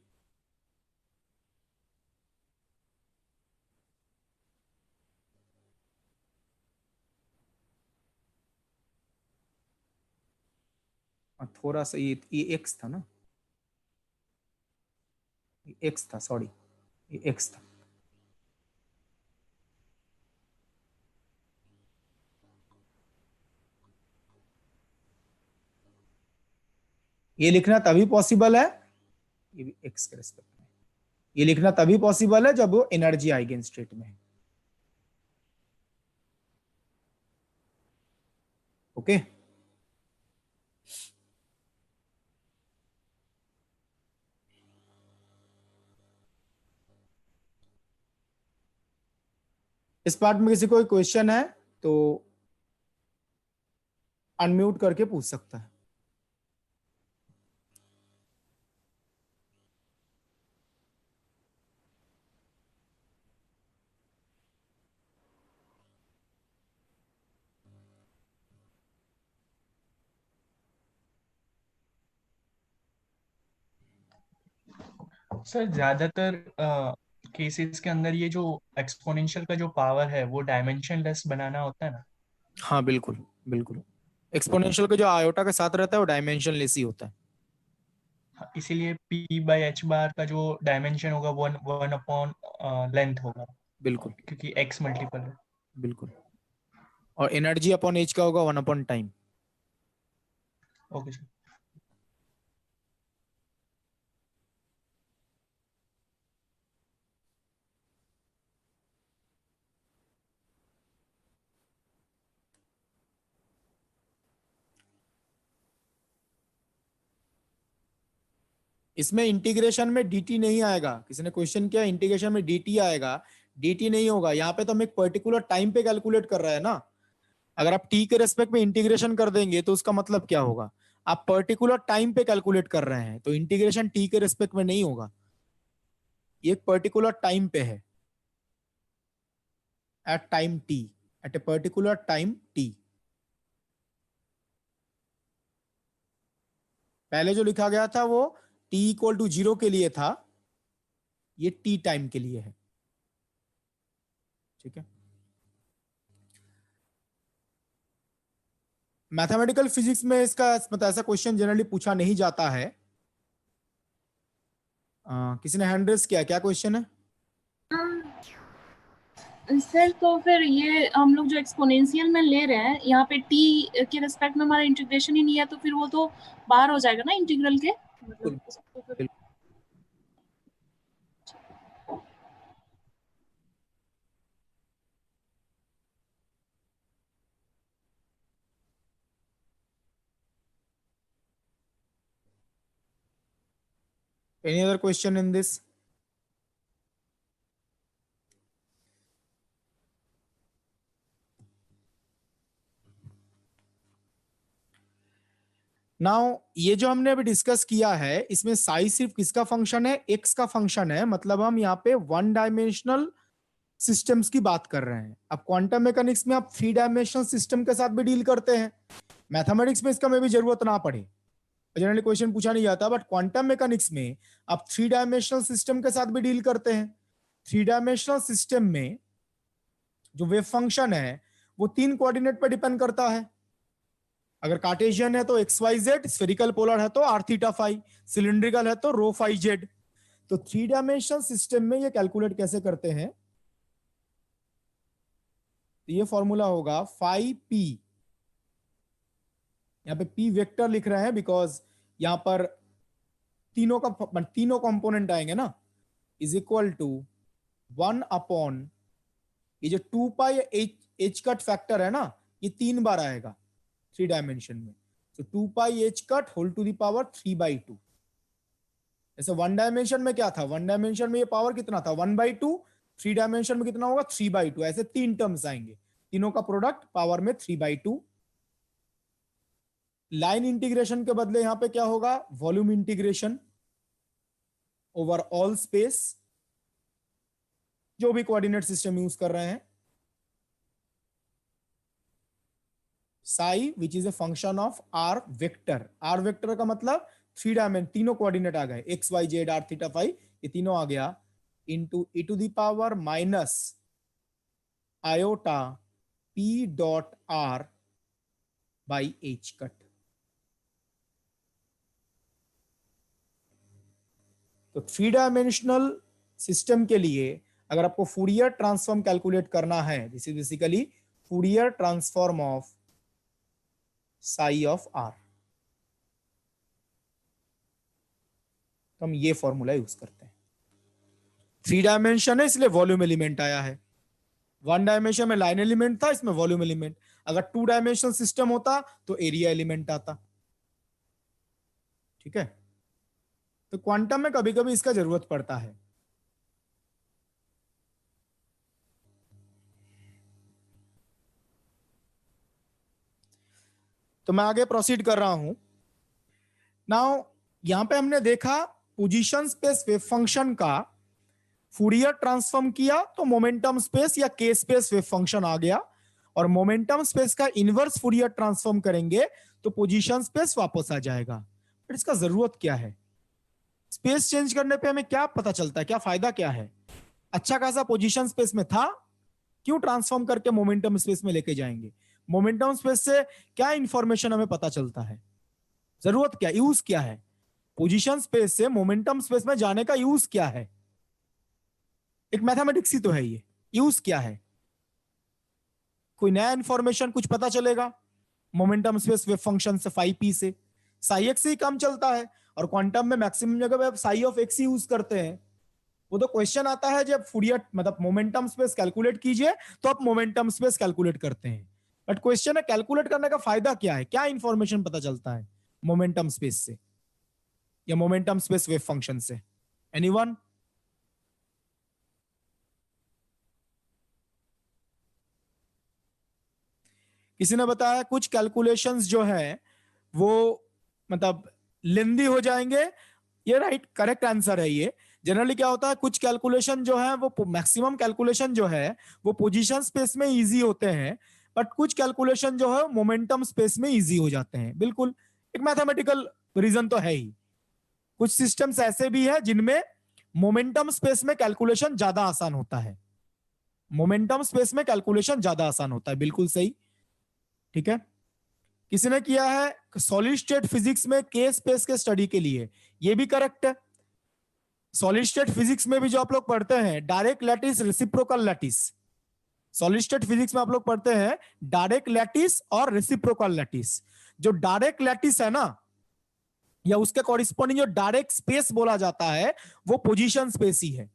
थोड़ा सा ये एक्स था ना, एक्स था, सॉरी ये एक्स था। ये लिखना तभी पॉसिबल है, ये भी एक्स के रेस्पेक्ट में, ये लिखना तभी पॉसिबल है जब वो एनर्जी आइगन स्टेट में है। ओके इस पार्ट में किसी कोई क्वेश्चन है तो अनम्यूट करके पूछ सकता है। सर ज्यादातर केसेस के अंदर ये जो एक्सपोनेंशियल का जो पावर है वो डायमेंशन लेस बनाना होता है ना। हाँ बिल्कुल बिल्कुल, एक्सपोनेंशियल का जो आयोटा के साथ रहता है वो डायमेंशन लेस ही होता है। हाँ, इसीलिए p बाई एच बार का जो डायमेंशन होगा वन अपॉन लेंथ होगा, बिल्कुल क्योंकि x मल्टीपल है। बिल्कुल, और एनर्जी अपॉन एच का होगा 1 अपॉन टाइम। Okay sir. इसमें इंटीग्रेशन में dt नहीं आएगा, किसी ने क्वेश्चन किया इंटीग्रेशन में dt आएगा, dt नहीं होगा। यहाँ पे तो हम एक पर्टिकुलर टाइम पे कैलकुलेट कर रहे हैं ना। अगर आप t के रेस्पेक्ट में इंटीग्रेशन कर देंगे तो उसका मतलब क्या होगा, आप पर्टिकुलर टाइम पे कैलकुलेट कर रहे हैं, तो इंटीग्रेशन t के रेस्पेक्ट में नहीं होगा, ये एक पर्टिकुलर टाइम पे है, at time t, at a particular time t। पहले जो लिखा गया था वो t इक्वल टू 0 के लिए था, ये t टाइम के लिए है। ठीक है, मैथमेटिकल फिजिक्स में इसका मतलब ऐसा क्वेश्चन जनरली पूछा नहीं जाता है। किसी ने हैंड रेस किया, क्या क्वेश्चन है? सर तो फिर ये हम लोग जो एक्सपोनेंशियल में ले रहे हैं यहाँ पे t के रिस्पेक्ट में हमारा इंटीग्रेशन ही नहीं है, तो फिर वो तो बाहर हो जाएगा ना इंटीग्रल के, मतलब उसको फिर Any other question in this? Now ये जो हमने अभी डिस्कस किया है इसमें साई सिर्फ किसका फंक्शन है, एक्स का फंक्शन है। मतलब हम यहाँ पे वन डायमेंशनल सिस्टम्स की बात कर रहे हैं। अब क्वांटम मैकेनिक्स में आप 3 डायमेंशनल सिस्टम के साथ भी डील करते हैं, मैथमेटिक्स में इसका में भी जरूरत ना पड़े, जनरली क्वेश्चन पूछा नहीं जाता, बट क्वांटम मैकेनिक्स में आप 3 डायमेंशनल सिस्टम के साथ भी डील करते हैं। 3 डायमेंशनल सिस्टम में जो वेव फंक्शन है वो 3 कोऑर्डिनेट पर डिपेंड करता है। अगर कार्टेशियन है तो x y z, spherical polar है तो आर थीटा फाई, सिलिंड्रिकल है तो रो फाई जेड। तो 3 डायमेंशनल सिस्टम में ये कैलकुलेट कैसे करते हैं, तो ये फॉर्मूला होगा फाई पी, यहाँ पे पी वेक्टर लिख रहे हैं बिकॉज यहां पर तीनों कंपोनेंट आएंगे ना, इज इक्वल टू 1 अपॉन ये जो 2 पाई एच कट फैक्टर है ना, ये 3 बार आएगा 3 डायमेंशन में। तो 2 pi h cut whole to the power 3/2। जैसे 1 डायमेंशन में क्या था, 1 डायमेंशन में ये पावर कितना था 1/2, 3 डायमेंशन में कितना होगा 3/2। ऐसे 3 टर्म्स आएंगे, तीनों का प्रोडक्ट पावर में 3/2। लाइन इंटीग्रेशन के बदले यहां पे क्या होगा, volume integration. Over all space, जो भी कोऑर्डिनेट सिस्टम यूज कर रहे हैं, psi which is a function of r vector. R vector का मतलब 3 डायमेंशन, तीनों कोऑर्डिनेट आ गए, x y z r theta phi, ये तीनों आ गया, into e to the power minus iota p dot r by h cut. तो 3 डायमेंशनल सिस्टम के लिए अगर आपको फूरियर ट्रांसफॉर्म कैलकुलेट करना है, this is basically Fourier transform of psi of r, तो हम ये फॉर्मूला यूज करते हैं। 3 डायमेंशन है इसलिए वॉल्यूम एलिमेंट आया है, 1 डायमेंशन में लाइन एलिमेंट था, इसमें वॉल्यूम एलिमेंट। अगर 2 डायमेंशनल सिस्टम होता तो एरिया एलिमेंट आता। ठीक है, तो क्वांटम में कभी कभी इसका जरूरत पड़ता है। तो मैं आगे प्रोसीड कर रहा हूं। नाउ यहां पे हमने देखा पोजीशन स्पेस वेव फंक्शन का फूरियर ट्रांसफॉर्म किया तो मोमेंटम स्पेस या के स्पेस वेव फंक्शन आ गया, और मोमेंटम स्पेस का इनवर्स फूरियर ट्रांसफॉर्म करेंगे तो पोजीशन स्पेस वापस आ जाएगा। पर इसका जरूरत क्या है? स्पेस चेंज करने पे हमें क्या पता चलता है, क्या फायदा क्या है? अच्छा खासा पोजीशन स्पेस में था, क्यों ट्रांसफॉर्म करके मोमेंटम स्पेस में लेके जाएंगे? मोमेंटम स्पेस से क्या इंफॉर्मेशन हमें पता चलता है? जरूरत क्या, यूज क्या है? पोजीशन स्पेस से मोमेंटम स्पेस में जाने का यूज क्या है? एक मैथमेटिक्स ही तो है ये, यूज क्या है? कोई नया इंफॉर्मेशन कुछ पता चलेगा? मोमेंटम स्पेस वेव फंक्शन से फाई पी से साई एक्स ही काम चलता है, और क्वांटम में मैक्सिमम जगह पे आप Sai of x he use करते हैं। वो तो क्वेश्चन आता है जब फूरियर मतलब मोमेंटम स्पेस कैलकुलेट कीजिए तो आप मोमेंटम स्पेस कैलकुलेट करते हैं, बट क्वेश्चन है कैलकुलेट करने का फायदा क्या है, क्या इंफॉर्मेशन पता चलता है मोमेंटम स्पेस से या मोमेंटम स्पेस वेव फंक्शन से? एनीवन? किसी ने बताया कुछ कैलकुलेशंस जो है वो मतलब लेंदी हो जाएंगे, ये राइट करेक्ट आंसर है। ये जनरली क्या होता है, कुछ कैलकुलेशन जो है वो मैक्सिमम कैलकुलेशन जो है वो पोजीशन स्पेस में इजी होते हैं, बट कुछ कैलकुलेशन जो है मोमेंटम स्पेस में इजी हो जाते हैं। बिल्कुल एक मैथमेटिकल रीजन तो है ही। कुछ सिस्टम्स ऐसे भी है जिनमें मोमेंटम स्पेस में कैलकुलेशन ज्यादा आसान होता है, मोमेंटम स्पेस में कैलकुलेशन ज्यादा आसान होता है, बिल्कुल सही। ठीक है, किसी ने किया है सॉलिड स्टेट फिजिक्स में के स्पेस के स्टडी के लिए, ये भी करेक्ट है। सॉलिड स्टेट फिजिक्स में भी जो आप लोग पढ़ते हैं direct lattice reciprocal lattice, solid state physics में आप लोग पढ़ते हैं डायरेक्ट लैटिस और रेसिप्रोकल लैटिस। जो डायरेक्ट लैटिस है ना, या उसके कॉरिस्पॉन्डिंग जो डायरेक्ट स्पेस बोला जाता है वो पोजीशन स्पेस ही है।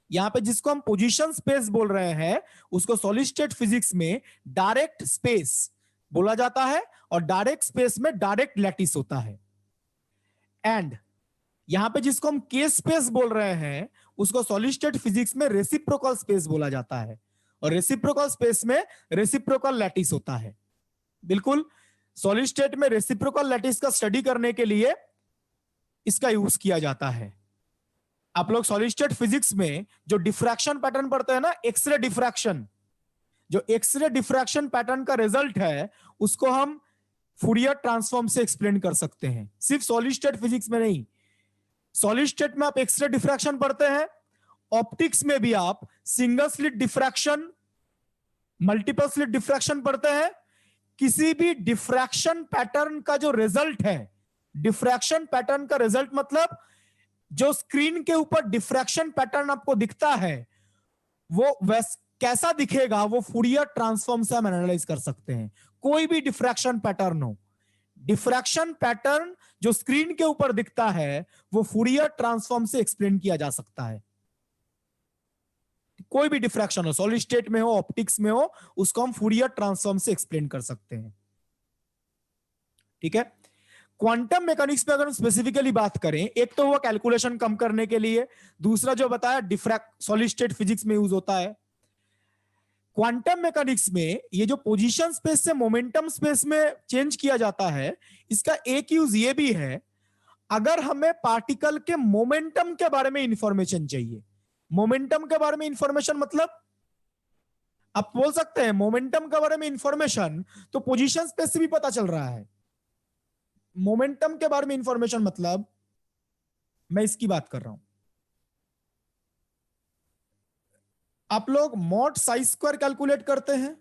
यहां पे जिसको हम पोजीशन स्पेस बोल रहे हैं उसको सॉलिड स्टेट फिजिक्स में डायरेक्ट स्पेस बोला जाता है, और डायरेक्ट स्पेस में डायरेक्ट लैटिस होता है। एंड यहां पे जिसको हम के स्पेस बोल रहे हैं उसको सॉलिड स्टेट फिजिक्स में रेसिप्रोकल स्पेस बोला जाता है, और रेसिप्रोकल स्पेस में रेसिप्रोकल लैटिस होता है। बिल्कुल सॉलिड स्टेट में रेसिप्रोकल लैटिस का स्टडी करने के लिए इसका यूज किया जाता है। आप लोग सॉलिड स्टेट फिजिक्स में जो डिफ्रैक्शन पैटर्न पढ़ते हैं ना, एक्सरे डिफ्रैक्शन, जो एक्सरे डिफ्रैक्शन पैटर्न का रिजल्ट है उसको हम फूरियर ट्रांसफॉर्म से एक्सप्लेन कर सकते हैं। सिर्फ सॉलिड स्टेट फिजिक्स में नहीं, सॉलिड स्टेट में आप एक्सरे डिफ्रैक्शन पढ़ते हैं, ऑप्टिक्स में भी आप single slit diffraction, multiple slit diffraction पढ़ते हैं। किसी भी डिफ्रैक्शन पैटर्न का जो रिजल्ट है, डिफ्रैक्शन पैटर्न का रिजल्ट मतलब जो स्क्रीन के ऊपर डिफ्रैक्शन पैटर्न आपको दिखता है वो कैसा दिखेगा वो फूरियर ट्रांसफॉर्म से हम एनालाइज कर सकते हैं। कोई भी डिफ्रैक्शन पैटर्न हो, डिफ्रैक्शन पैटर्न जो स्क्रीन के ऊपर दिखता है वो फूरियर ट्रांसफॉर्म से एक्सप्लेन किया जा सकता है। कोई भी डिफ्रैक्शन हो, सॉलिड स्टेट में हो, ऑप्टिक्स में हो, उसको हम फूरियर ट्रांसफॉर्म से एक्सप्लेन कर सकते हैं। ठीक है, क्वांटम मैकेनिक्स में अगर हम स्पेसिफिकली बात करें, एक तो हुआ कैलकुलेशन कम करने के लिए, दूसरा जो बताया डिफ्रैक्ट सॉलिड स्टेट फिजिक्स में यूज होता है। क्वांटम मैकेनिक्स में ये जो पोजीशन स्पेस से मोमेंटम स्पेस में चेंज किया जाता है, इसका एक यूज ये भी है, अगर हमें पार्टिकल के मोमेंटम के बारे में इंफॉर्मेशन चाहिए, मोमेंटम के बारे में इंफॉर्मेशन मतलब आप बोल सकते हैं मोमेंटम के बारे में इंफॉर्मेशन तो पोजीशन स्पेस से भी पता चल रहा है। मोमेंटम के बारे में इंफॉर्मेशन मतलब मैं इसकी बात कर रहा हूं। आप लोग मॉड साई स्क्वायर कैलकुलेट करते हैं।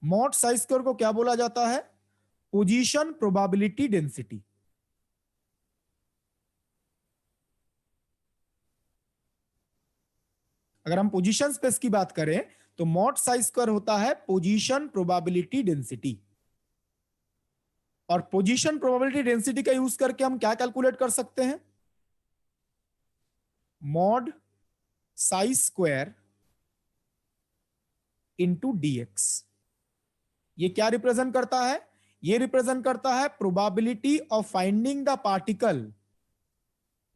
मॉड साई स्क्वायर को क्या बोला जाता है? Position probability density. अगर हम पोजीशन स्पेस की बात करें तो मॉड साई स्क्वायर होता है पोजीशन प्रोबेबिलिटी डेंसिटी। और पोजीशन प्रोबेबिलिटी डेंसिटी का यूज करके हम क्या कैलकुलेट कर सकते हैं? Mod Sai square into dx। ये क्या रिप्रेजेंट करता है? ये रिप्रेजेंट करता है probability of finding the particle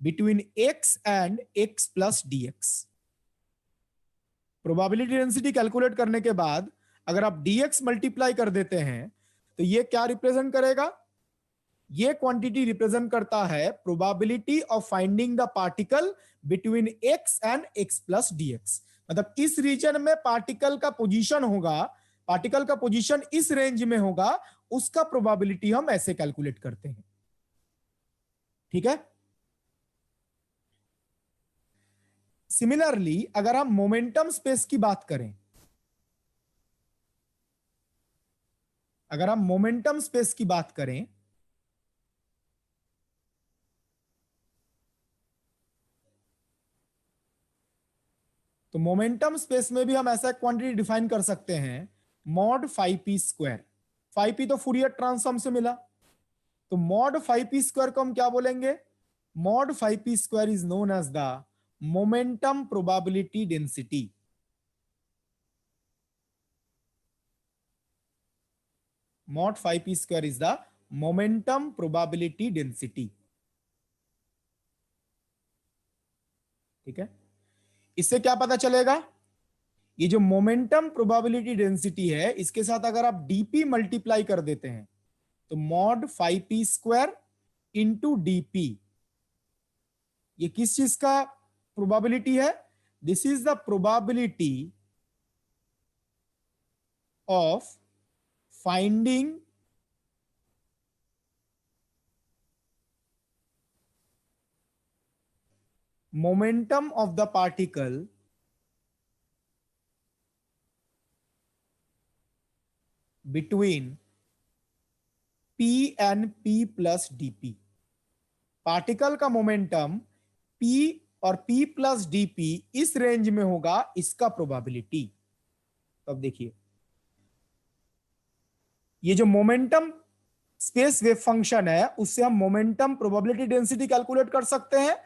between x and x plus dx। Probability density calculate करने के बाद अगर आप dx मल्टीप्लाई कर देते हैं तो ये क्या रिप्रेजेंट करेगा? ये क्वांटिटी रिप्रेजेंट करता है probability of finding the particle between x and x plus dx। मतलब किस रीजन में पार्टिकल का पोजीशन होगा, पार्टिकल का पोजीशन इस रेंज में होगा, उसका प्रोबेबिलिटी हम ऐसे कैलकुलेट करते हैं। ठीक है। सिमिलरली अगर हम मोमेंटम स्पेस की बात करें, अगर हम मोमेंटम स्पेस की बात करें तो मोमेंटम स्पेस में भी हम ऐसा क्वांटिटी डिफाइन कर सकते हैं मॉड 5p स्क्वायर। 5p तो फूरियर ट्रांसफॉर्म से मिला, तो मॉड 5p स्क्वायर को हम क्या बोलेंगे? Mod 5p square is known as the momentum probability density. Mod 5p square is the momentum probability density. ठीक है। इससे क्या पता चलेगा? ये जो मोमेंटम प्रोबेबिलिटी डेंसिटी है इसके साथ अगर आप dp मल्टीप्लाई कर देते हैं तो mod 5p square into dp, ये किस चीज का प्रोबेबिलिटी है? This is the probability of finding momentum of the particle between p and p plus dp। Particle का मोमेंटम p और p प्लस dp इस रेंज में होगा, इसका प्रोबेबिलिटी। तो अब देखिए ये जो मोमेंटम स्पेस वेव फंक्शन है उससे हम मोमेंटम प्रोबेबिलिटी डेंसिटी कैलकुलेट कर सकते हैं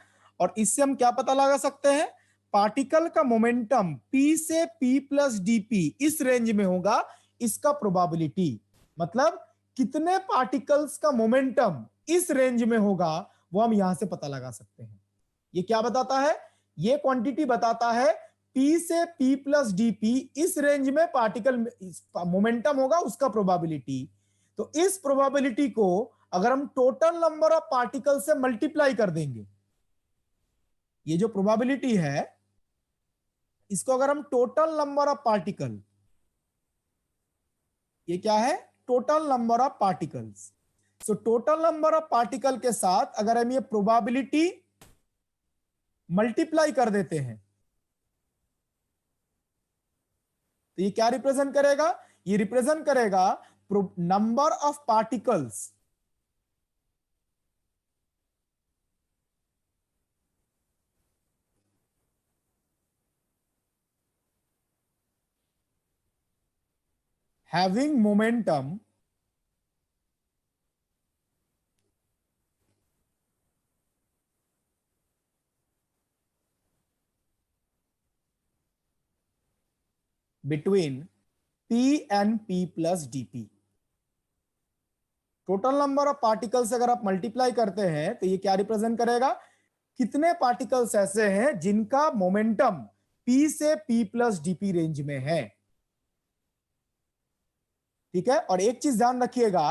और इससे हम क्या पता लगा सकते हैं? पार्टिकल का मोमेंटम p से p प्लस dp इस रेंज में होगा, इसका प्रोबेबिलिटी। मतलब कितने पार्टिकल्स का मोमेंटम इस रेंज में होगा वो हम यहां से पता लगा सकते हैं। ये क्या बताता है? ये क्वांटिटी बताता है p से p प्लस dp इस रेंज में पार्टिकल मोमेंटम होगा, उसका प्रोबेबिलिटी। तो इस प्रोबेबिलिटी को अगर हम टोटल नंबर ऑफ पार्टिकल से मल्टीप्लाई कर देंगे, ये जो प्रोबेबिलिटी है इसको अगर हम टोटल नंबर ऑफ पार्टिकल, ये क्या है? Total number of particles. So total number of particle के साथ अगर हम ये प्रोबेबिलिटी मल्टीप्लाई कर देते हैं तो ये क्या रिप्रेजेंट करेगा? ये रिप्रेजेंट करेगा number of particles having momentum between p and p plus dp। Total number of particles अगर आप मल्टीप्लाई करते हैं तो ये क्या रिप्रेजेंट करेगा? कितने पार्टिकल्स ऐसे हैं जिनका मोमेंटम p से p प्लस dp रेंज में है। ठीक है। और एक चीज ध्यान रखिएगा,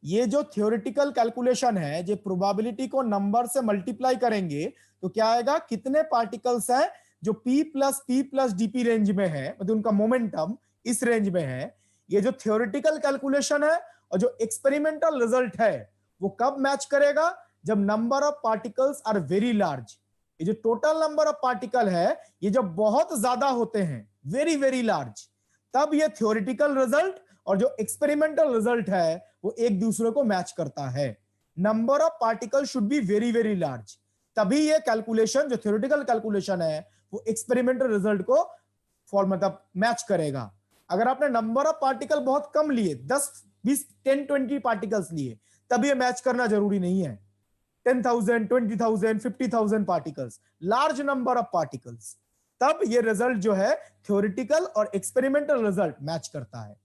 ये जो थ्योरेटिकल कैलकुलेशन है, जो प्रोबेबिलिटी को नंबर से मल्टीप्लाई करेंगे तो क्या आएगा, कितने पार्टिकल्स हैं जो P प्लस डीपी रेंज में है, मतलब उनका मोमेंटम इस रेंज में है। ये जो थ्योरेटिकल कैलकुलेशन है और जो एक्सपेरिमेंटल रिजल्ट है वो कब मैच करेगा, जब number of particles are very large. ये जो टोटल नंबर ऑफ पार्टिकल है ये जब बहुत ज्यादा होते हैं, वेरी वेरी लार्ज, तब ये थ्योरेटिकल रिजल्ट और जो एक्सपेरिमेंटल रिजल्ट है वो एक दूसरे को मैच करता है। Number of particle should be very very large, तभी ये कैलकुलेशन जो थ्योरेटिकल कैलकुलेशन है वो एक्सपेरिमेंटल रिजल्ट को मतलब मैच करेगा। अगर आपने नंबर ऑफ पार्टिकल बहुत कम लिए, 10 20 10 20 पार्टिकल्स लिए, तब ये मैच करना जरूरी नहीं है। 10,000 20,000 50,000 particles, large number of particles, तब ये रिजल्ट जो है थ्योरेटिकल और एक्सपेरिमेंटल रिजल्ट मैच करता है।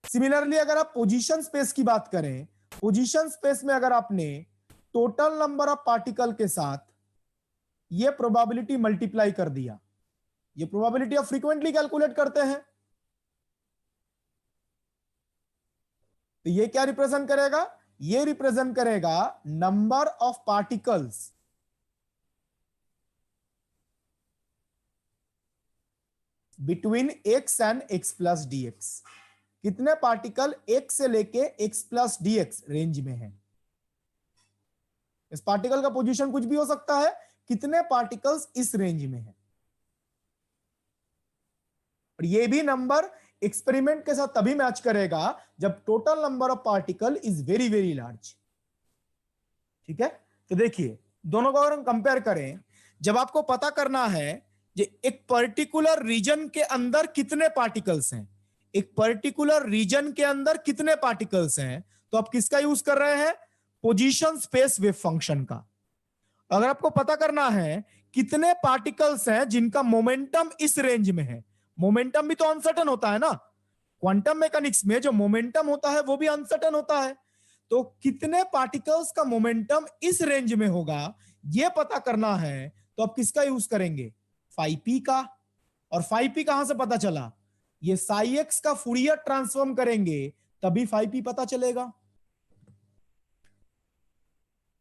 सिमिलरली अगर आप पोजीशन स्पेस की बात करें, पोजीशन स्पेस में अगर आपने टोटल नंबर ऑफ पार्टिकल के साथ ये प्रोबेबिलिटी मल्टीप्लाई कर दिया, ये प्रोबेबिलिटी आप फ्रीक्वेंटली कैलकुलेट करते हैं, तो ये क्या रिप्रेजेंट करेगा, ये रिप्रेजेंट करेगा number of particles between x and x plus dx। कितने पार्टिकल x से लेके x प्लस dx रेंज में है। इस पार्टिकल का पोजीशन कुछ भी हो सकता है, कितने पार्टिकल्स इस रेंज में है। और ये भी नंबर एक्सपेरिमेंट के साथ तभी मैच करेगा जब total number of particle is very very large. ठीक है, तो देखिए दोनों को अगर हम कंपेयर करें, जब आपको पता करना है कि एक पर्टिकुलर रीजन के अंदर कितने पार्टिकल्स हैं, एक पर्टिकुलर रीजन के अंदर कितने पार्टिकल्स हैं, तो आप किसका यूज कर रहे हैं, पोजीशन स्पेस वेव फंक्शन का। अगर आपको पता करना है कितने पार्टिकल्स हैं जिनका मोमेंटम इस रेंज में है, मोमेंटम भी तो अनसर्टेन होता है ना, क्वांटम मैकेनिक्स में जो मोमेंटम होता है वो भी अनसर्टेन होता है, तो कितने पार्टिकल्स का मोमेंटम इस रेंज में होगा ये पता करना है, तो आप किसका यूज करेंगे, फाई पी का। और फाई पी कहां से पता चला, ये साई एक्स का फूरियर ट्रांसफॉर्म करेंगे तभी फाई पी पता चलेगा।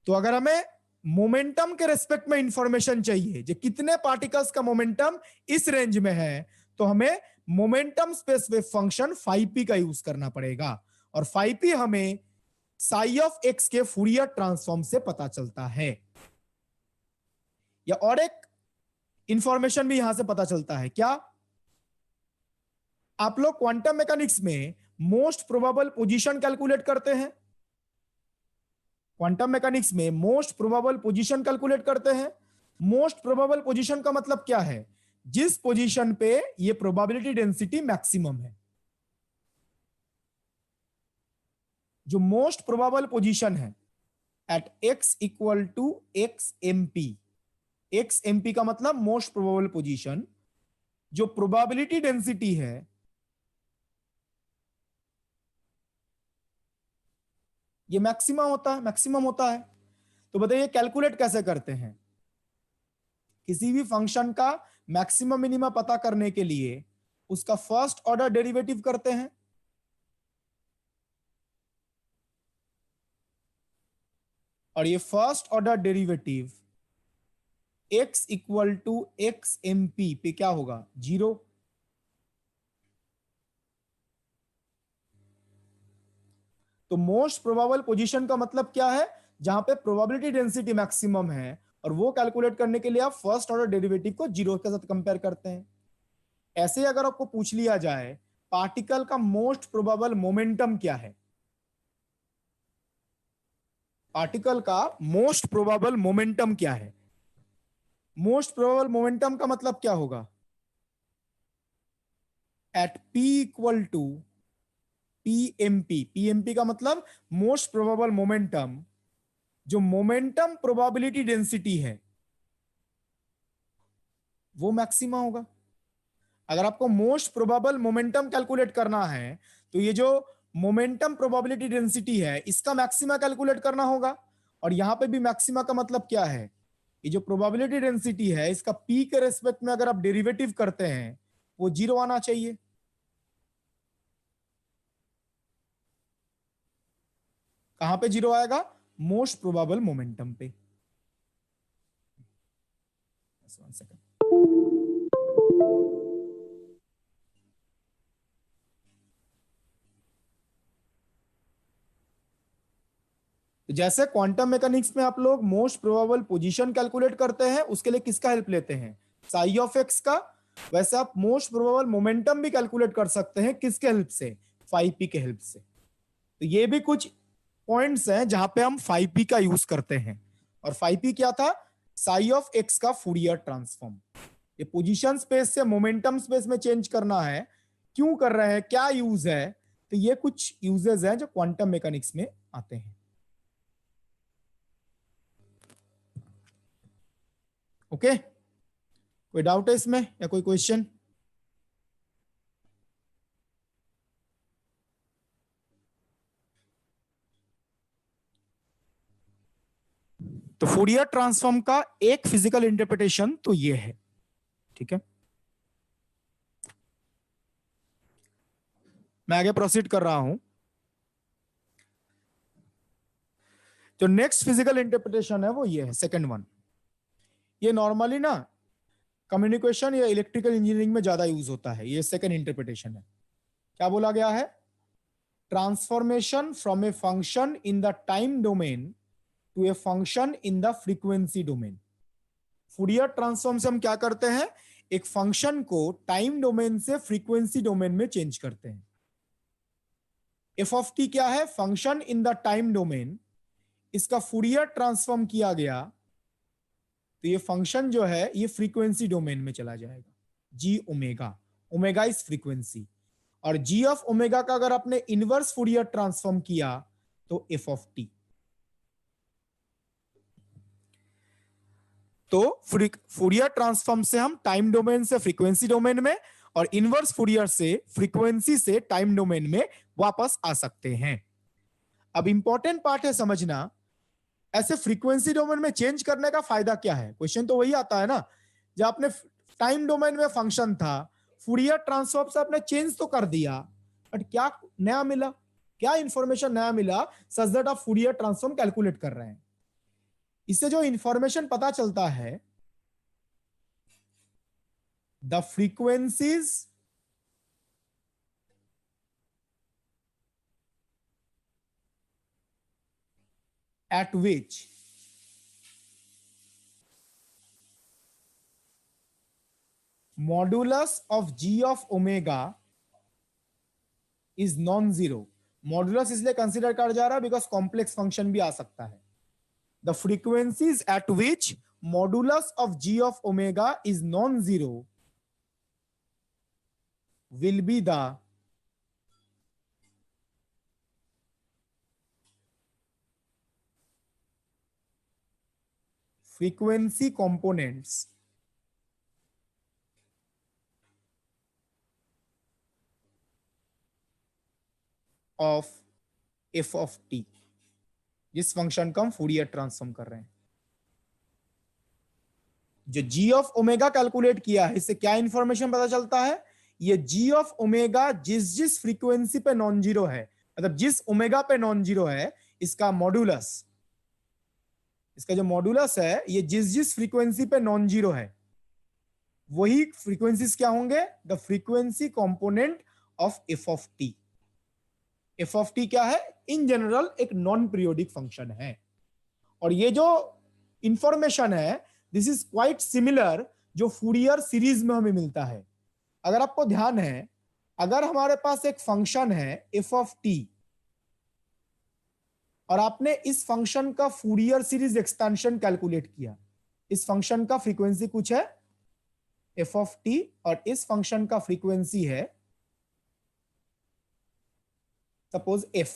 तो अगर हमें मोमेंटम के रेस्पेक्ट में इंफॉर्मेशन चाहिए जो कितने पार्टिकल्स का मोमेंटम इस रेंज में है, तो हमें momentum space wave function phi p का यूज करना पड़ेगा। और फाई पी हमें साई ऑफ एक्स के फूरियर ट्रांसफॉर्म से पता चलता है। या और एक इंफॉर्मेशन भी यहां से पता चलता है, क्या आप लोग क्वांटम मैकेनिक्स में मोस्ट प्रोबेबल पोजीशन कैलकुलेट करते हैं, क्वांटम मैकेनिक्स में मोस्ट प्रोबेबल पोजीशन कैलकुलेट करते हैं। मोस्ट प्रोबेबल पोजीशन का मतलब क्या है, जिस पोजीशन पे ये प्रोबेबिलिटी डेंसिटी मैक्सिमम है। जो मोस्ट प्रोबेबल पोजीशन है at x equal to x MP, x MP का मतलब मोस्ट प्रोबेबल पोजीशन, जो प्रोबेबिलिटी डेंसिटी है ये मैक्सिमम होता है। तो बताइए कैलकुलेट कैसे करते हैं, किसी भी फंक्शन का मैक्सिमम मिनिमम पता करने के लिए उसका फर्स्ट ऑर्डर डेरिवेटिव करते हैं। और ये first order derivative x equal to x MP पे क्या होगा, 0। तो मोस्ट प्रोबेबल पोजीशन का मतलब क्या है, जहां पे प्रोबेबिलिटी डेंसिटी मैक्सिमम है, और वो कैलकुलेट करने के लिए आप फर्स्ट ऑर्डर डेरिवेटिव को 0 के साथ कंपेयर करते हैं। ऐसे अगर आपको पूछ लिया जाए पार्टिकल का मोस्ट प्रोबेबल मोमेंटम क्या है, पार्टिकल का मोस्ट प्रोबेबल मोमेंटम क्या है, मोस्ट प्रोबेबल मोमेंटम का मतलब क्या होगा, at p equal to PMP. PMP का मतलब मोस्ट प्रोबेबल मोमेंटम, जो मोमेंटम प्रोबेबिलिटी डेंसिटी है वो मैक्सिमा होगा। अगर आपको मोस्ट प्रोबेबल मोमेंटम कैलकुलेट करना है तो ये जो मोमेंटम प्रोबेबिलिटी डेंसिटी है इसका मैक्सिमा कैलकुलेट करना होगा। और यहां पे भी मैक्सिमा का मतलब क्या है, ये जो प्रोबेबिलिटी डेंसिटी है इसका पी के रेस्पेक्ट में अगर आप डेरिवेटिव करते हैं वो 0 आना चाहिए। कहां पे जीरो आएगा? मोस्ट प्रोबेबल मोमेंटम पे। One second. तो जैसे क्वांटम मैकेनिक्स में आप लोग मोस्ट प्रोबेबल पोजीशन कैलकुलेट करते हैं, उसके लिए किसका हेल्प लेते हैं? साई ऑफ एक्स का। वैसे आप मोस्ट प्रोबेबल मोमेंटम भी कैलकुलेट कर सकते हैं, किसके हेल्प से? 5p के हेल्प से। तो ये भी कुछ पॉइंट्स हैं जहां पे हम 5p का यूज करते हैं। और 5p क्या था? साई ऑफ एक्स का फूरियर ट्रांसफॉर्म। ये पोजीशन स्पेस से मोमेंटम स्पेस में चेंज करना है, क्यों कर रहे हैं, क्या यूज है? तो ये कुछ यूजेस हैं जो क्वांटम मैकेनिक्स में आते हैं। ओके, कोई डाउट है इसमें या कोई क्वेश्चन? तो फूरियर ट्रांसफॉर्म का एक फिजिकल इंटरप्रिटेशन तो ये है, ठीक है। मैं आगे प्रोसीड कर रहा हूं। जो नेक्स्ट फिजिकल इंटरप्रिटेशन है वो ये है, सेकंड वन। ये नॉर्मली ना कम्युनिकेशन या इलेक्ट्रिकल इंजीनियरिंग में ज्यादा यूज होता है। ये सेकंड इंटरप्रिटेशन है। क्या बोला गया है? Transformation from a function in the time domain to a function in the frequency domain. Fourier transform से हम क्या करते हैं? एक फंक्शन को टाइम डोमेन से फ्रीक्वेंसी डोमेन में चेंज करते हैं। एफ ऑफ टी क्या है? Function in the time domain. इसका फूरियर ट्रांसफॉर्म किया गया तो ये फंक्शन जो है ये फ्रीक्वेंसी डोमेन में चला जाएगा। जी ओमेगा, ओमेगा इज फ्रीक्वेंसी, और जी ऑफ ओमेगा का अगर आपने इनवर्स फूरियर ट्रांसफॉर्म किया तो एफ ऑफ टी। तो फूरियर ट्रांसफॉर्म से हम टाइम डोमेन से फ्रीक्वेंसी डोमेन में, और इनवर्स फूरियर से फ्रीक्वेंसी से टाइम डोमेन में वापस आ सकते हैं। अब इंपॉर्टेंट पार्ट है समझना, ऐसे फ्रीक्वेंसी डोमेन में चेंज करने का फायदा क्या है? क्वेश्चन तो वही आता है ना, जब आपने टाइम डोमेन में फंक्शन था, फूरियर ट्रांसफॉर्म से आपने चेंज तो कर दिया, बट क्या नया मिला? क्या इंफॉर्मेशन नया मिला सच दैट आप फूरियर ट्रांसफॉर्म कैलकुलेट कर रहे हैं? इससे जो इंफॉर्मेशन पता चलता है, the frequencies at which modulus of g of omega is non-zero। Modulus इसलिए कंसीडर कर जा रहा है बिकॉज कॉम्प्लेक्स फंक्शन भी आ सकता है। The frequencies eight which modulus of g of omega is non-zero will be the frequency components of f of t, जिस function का हम फूरियर ट्रांसफॉर्म कर रहे हैं। जो g ऑफ ओमेगा कैलकुलेट किया है, इससे क्या इंफॉर्मेशन पता चलता है? ये g ऑफ ओमेगा जिस जिस फ्रीक्वेंसी पे नॉन जीरो है, मतलब जिस ओमेगा पे नॉन जीरो है, इसका मॉडुलस, इसका जो मॉडुलस है ये जिस जिस फ्रीक्वेंसी पे नॉन जीरो है, वही फ्रीक्वेंसीज क्या होंगे? The frequency component of F of T. F of t क्या है? इन जनरल एक नॉन पीरियोडिक फंक्शन है। और ये जो इंफॉर्मेशन है, दिस इज क्वाइट सिमिलर जो फूरियर सीरीज में हमें मिलता है। अगर आपको ध्यान है, अगर हमारे पास एक फंक्शन है एफ ऑफ टी, और आपने इस फंक्शन का फूरियर सीरीज एक्सपेंशन कैलकुलेट किया, इस फंक्शन का फ्रीक्वेंसी कुछ है एफ ऑफ टी, और इस फंक्शन का फ्रीक्वेंसी है सपोज एफ।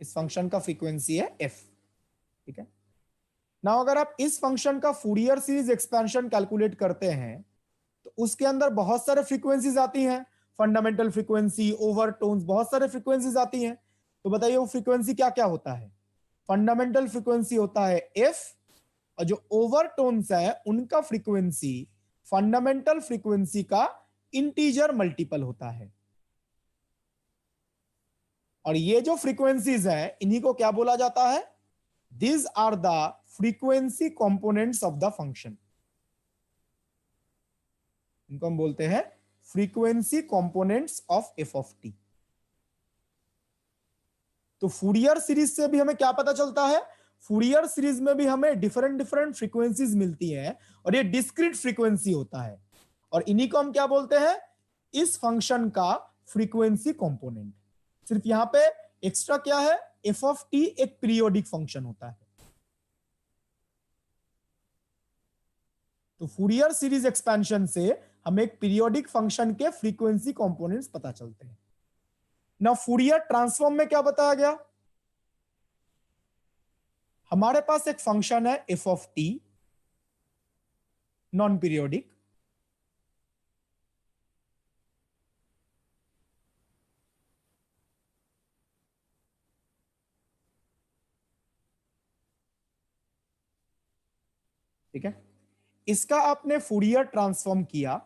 इस फंक्शन का फ्रीक्वेंसी है एफ, ठीक है ना। अगर आप इस फंक्शन का फूरियर सीरीज एक्सपेंशन कैलकुलेट करते हैं तो उसके अंदर बहुत सारे फ्रीक्वेंसीज आती हैं, फंडामेंटल फ्रीक्वेंसी, ओवरटोन्स, बहुत सारे फ्रीक्वेंसीज आती हैं। तो बताइए वो फ्रीक्वेंसी क्या क्या होता है? फंडामेंटल फ्रीक्वेंसी होता है एफ, और जो ओवरटोन्स है उनका फ्रीक्वेंसी फंडामेंटल फ्रीक्वेंसी का इंटीजर मल्टीपल होता है। और ये जो फ्रीक्वेंसीज है इन्हीं को क्या बोला जाता है? These are the frequency components of the function. इनको हम बोलते हैं frequency components of F of T. तो फूरियर सीरीज से भी हमें क्या पता चलता है? फूरियर सीरीज में भी हमें डिफरेंट डिफरेंट फ्रीक्वेंसीज मिलती हैं और ये डिस्क्रीट फ्रीक्वेंसी होता है और इन्हीं को हम क्या बोलते हैं? इस फंक्शन का फ्रीक्वेंसी कंपोनेंट। सिर्फ यहां पे एक्स्ट्रा क्या है? एफ ऑफ टी एक पीरियोडिक फंक्शन होता है। तो फूरियर सीरीज एक्सपेंशन से हमें एक पीरियोडिक फंक्शन के फ्रीक्वेंसी कंपोनेंट्स पता चलते हैं। ना फूरियर ट्रांसफॉर्म में क्या बताया गया? हमारे पास एक फंक्शन है F of T non periodic, ठीक है। इसका आपने फूरियर ट्रांसफॉर्म किया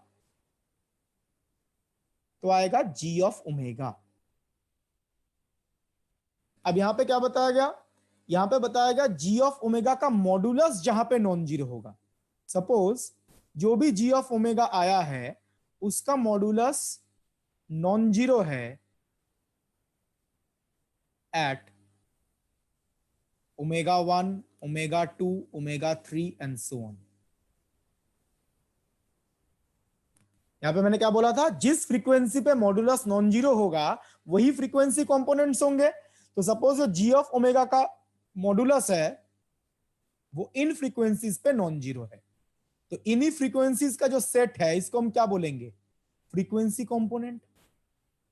तो आएगा जी ऑफ ओमेगा। अब यहां पे क्या बताया गया? यहां पे बताया गया जी ऑफ ओमेगा का मॉडुलस जहां पे नॉन जीरो होगा। सपोज जो भी जी ऑफ ओमेगा आया है उसका मॉडुलस नॉन जीरो है at omega 1, omega 2, omega 3 and so on. यहां पे मैंने क्या बोला था? जिस फ्रीक्वेंसी पे मॉडुलस नॉन जीरो होगा वही फ्रीक्वेंसी कंपोनेंट्स होंगे। तो सपोज जी ऑफ ओमेगा का मॉडुलस है वो इन फ्रीक्वेंसीज पे नॉन जीरो है, तो इन्हीं फ्रीक्वेंसीज का जो सेट है इसको हम क्या बोलेंगे? Frequency component.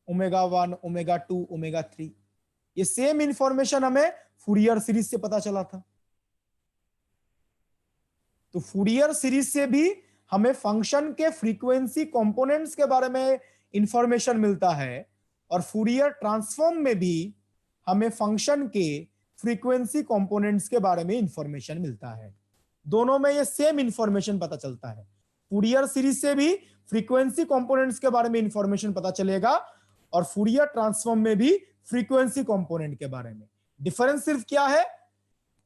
Omega 1, omega 2, omega 3। ये सेम इंफॉर्मेशन हमें फूरियर सीरीज से पता चला था। तो फूरियर सीरीज से भी हमें फंक्शन के फ्रीक्वेंसी कंपोनेंट्स के बारे में इंफॉर्मेशन मिलता है और फूरियर ट्रांसफॉर्म में भी हमें फंक्शन के फ्रीक्वेंसी कंपोनेंट्स के बारे में इंफॉर्मेशन मिलता है। दोनों में ये सेम इंफॉर्मेशन पता चलता है। फूरियर सीरीज से भी फ्रीक्वेंसी कंपोनेंट्स के बारे में इंफॉर्मेशन पता चलेगा और फूरियर ट्रांसफॉर्म में भी फ्रीक्वेंसी कंपोनेंट के बारे में। डिफरेंस सिर्फ क्या है?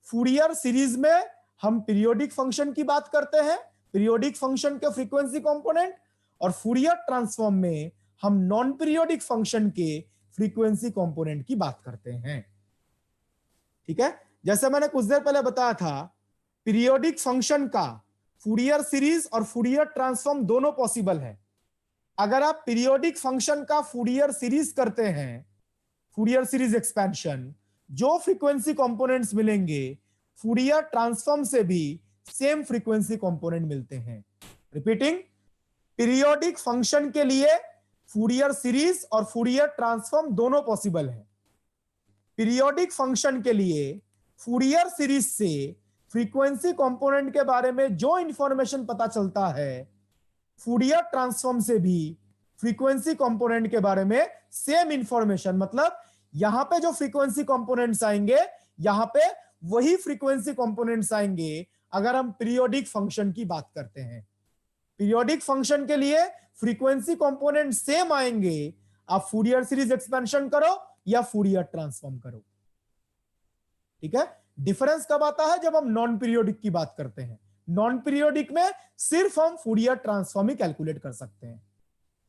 फूरियर सीरीज में हम पीरियोडिक फंक्शन की बात करते हैं, पीरियोडिक फंक्शन के फ्रीक्वेंसी कंपोनेंट, और फूरियर ट्रांसफॉर्म में हम नॉन पीरियोडिक फंक्शन के फ्रीक्वेंसी कंपोनेंट की बात करते हैं। ठीक है, जैसे मैंने कुछ देर पहले बताया था पीरियोडिक फंक्शन का फूरियर सीरीज और फूरियर ट्रांसफॉर्म दोनों पॉसिबल है। अगर आप पीरियोडिक फंक्शन का फूरियर सीरीज करते हैं, फूरियर सीरीज एक्सपेंशन, जो फ्रीक्वेंसी कंपोनेंट्स मिलेंगे फूरियर ट्रांसफॉर्म से भी सेम फ्रीक्वेंसी कंपोनेंट मिलते हैं। रिपीटिंग, पीरियोडिक फंक्शन के लिए फूरियर सीरीज और फूरियर ट्रांसफॉर्म दोनों पॉसिबल है। पीरियोडिक फंक्शन के लिए फूरियर सीरीज से फ्रीक्वेंसी कंपोनेंट के बारे में जो इंफॉर्मेशन पता चलता है फूरियर ट्रांसफॉर्म से भी फ्रीक्वेंसी कंपोनेंट के बारे में सेम इंफॉर्मेशन, मतलब यहां पे जो फ्रीक्वेंसी कंपोनेंट्स आएंगे यहां पे वही फ्रीक्वेंसी कंपोनेंट्स आएंगे अगर हम पीरियोडिक फंक्शन की बात करते हैं। पीरियोडिक फंक्शन के लिए फ्रीक्वेंसी कंपोनेंट सेम आएंगे, आप फूरियर सीरीज एक्सपेंशन करो या फूरियर ट्रांसफॉर्म करो। ठीक है, डिफरेंस कब आता है? जब हम नॉन पीरियोडिक की बात करते हैं। नॉन पीरियोडिक में सिर्फ हम फूरियर ट्रांसफॉर्म ही कैलकुलेट कर सकते हैं।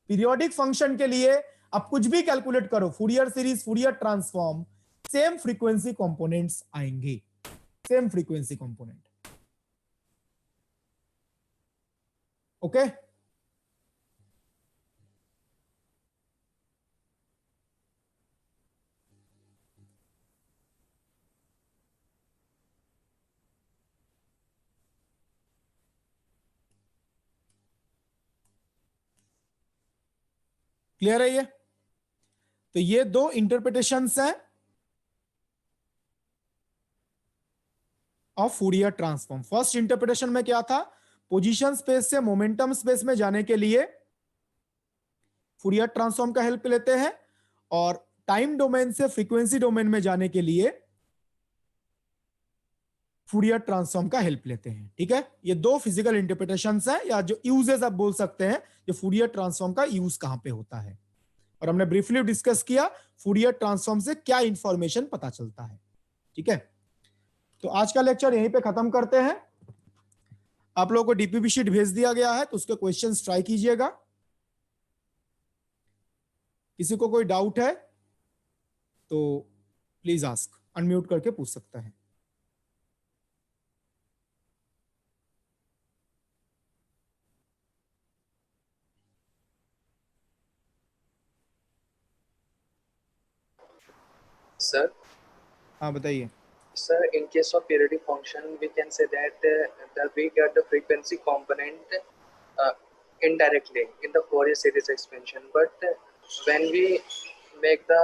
पीरियोडिक फंक्शन के लिए आप कुछ भी कैलकुलेट करो, Fourier series, Fourier transform, same frequency components आएंगे, same frequency component. Okay, clear है ये? तो ये दो इंटरप्रिटेशंस हैं of Fourier transform. First interpretation में क्या था? पोजीशन स्पेस से मोमेंटम स्पेस में जाने के लिए फूरियर ट्रांसफॉर्म का हेल्प लेते हैं और टाइम डोमेन से फ्रीक्वेंसी डोमेन में जाने के लिए फूरियर ट्रांसफॉर्म का हेल्प लेते हैं। ठीक है, ये दो फिजिकल इंटरप्रिटेशंस हैं या जो यूजेस आप बोल सकते हैं, जो फूरियर ट्रांसफॉर्म का यूज कहां पे होता है। और हमने ब्रीफली डिस्कस किया फूरियर ट्रांसफॉर्म से क्या इंफॉर्मेशन पता चलता है। ठीक है, तो आज का लेक्चर यहीं पे खत्म करते हैं। आप लोगों को डीपीपी शीट भेज दिया गया है, तो उसके क्वेश्चंस ट्राई कीजिएगा। किसी को कोई डाउट है तो प्लीज आस्क, अनम्यूट करके पूछ सकता है। सर हाँ बताइए। Sir, in case of periodic function, we can say that we get the frequency component indirectly in the Fourier series expansion. But when we make the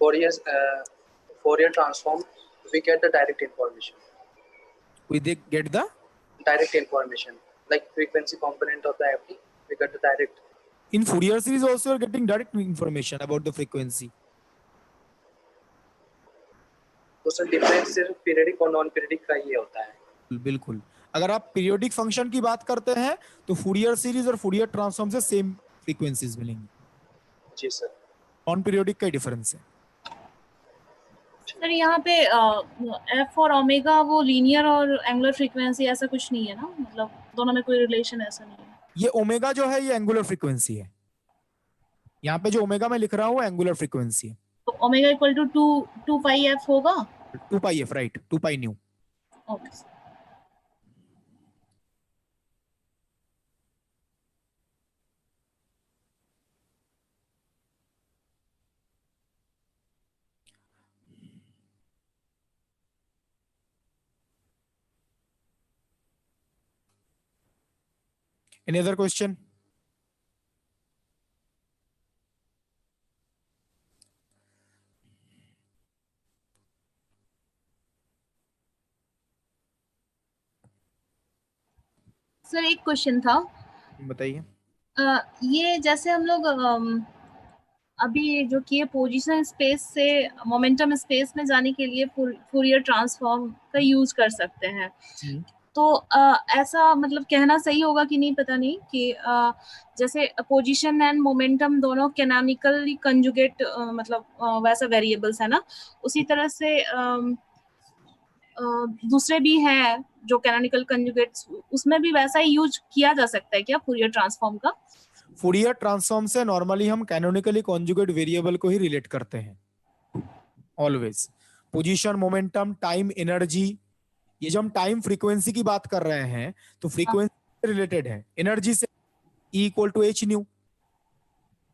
Fourier transform, we get the direct information. We did get the Direct information, like frequency component of the FT, we get the direct. in Fourier series also you are getting direct information about the frequency. तो sir difference सिर्फ periodic और non periodic का ये होता है। बिल्कुल, अगर आप पीरियोडिक फंक्शन की बात करते हैं तो फूरियर सीरीज और फूरियर ट्रांसफॉर्म से सेम फ्रीक्वेंसीज मिलेंगी। जी सर। नॉन पीरियोडिक का डिफरेंस है। सर यहाँ पे एफ और ओमेगा वो लीनियर और एंगुलर फ्रीक्वेंसी ऐसा कुछ नहीं है ना, मतलब दोनों में कोई रिलेशन ऐसा नहीं है। ये ओमेगा जो है ये एंगुलर फ्रीक्वेंसी है। यहाँ पे जो ओमेगा मैं लिख रहा हूँ एंगुलर फ्रीक्वेंसी है। तो omega equal to 2 pi f होगा। 2 pi f, right, 2 pi nu. Okay sir. Any other question? Sir एक क्वेश्चन था, बताइए। ये जैसे हम लोग अभी जो कि पोजीशन स्पेस से मोमेंटम स्पेस में जाने के लिए फूरियर ट्रांसफॉर्म का यूज कर सकते हैं, तो ऐसा मतलब कहना सही होगा कि नहीं पता नहीं कि जैसे पोजीशन एंड मोमेंटम दोनों कैनोनिकली कंजुगेट मतलब वैसा वेरिएबल्स है ना, उसी तरह से दूसरे भी हैं जो कैनोनिकल कंजुगेट्स, उसमें भी वैसा ही यूज किया जा सकता है क्या फूरियर ट्रांसफॉर्म का? फूरियर ट्रांसफॉर्म से नॉर्मली हम कैनोनिकली कॉन्जुगेट वेरिएबल को ही रिलेट करते हैं always. Position, momentum, time, energy, ये जो हम टाइम फ्रीक्वेंसी की बात कर रहे हैं तो फ्रीक्वेंसी रिलेटेड है, एनर्जी से E equal to h nu.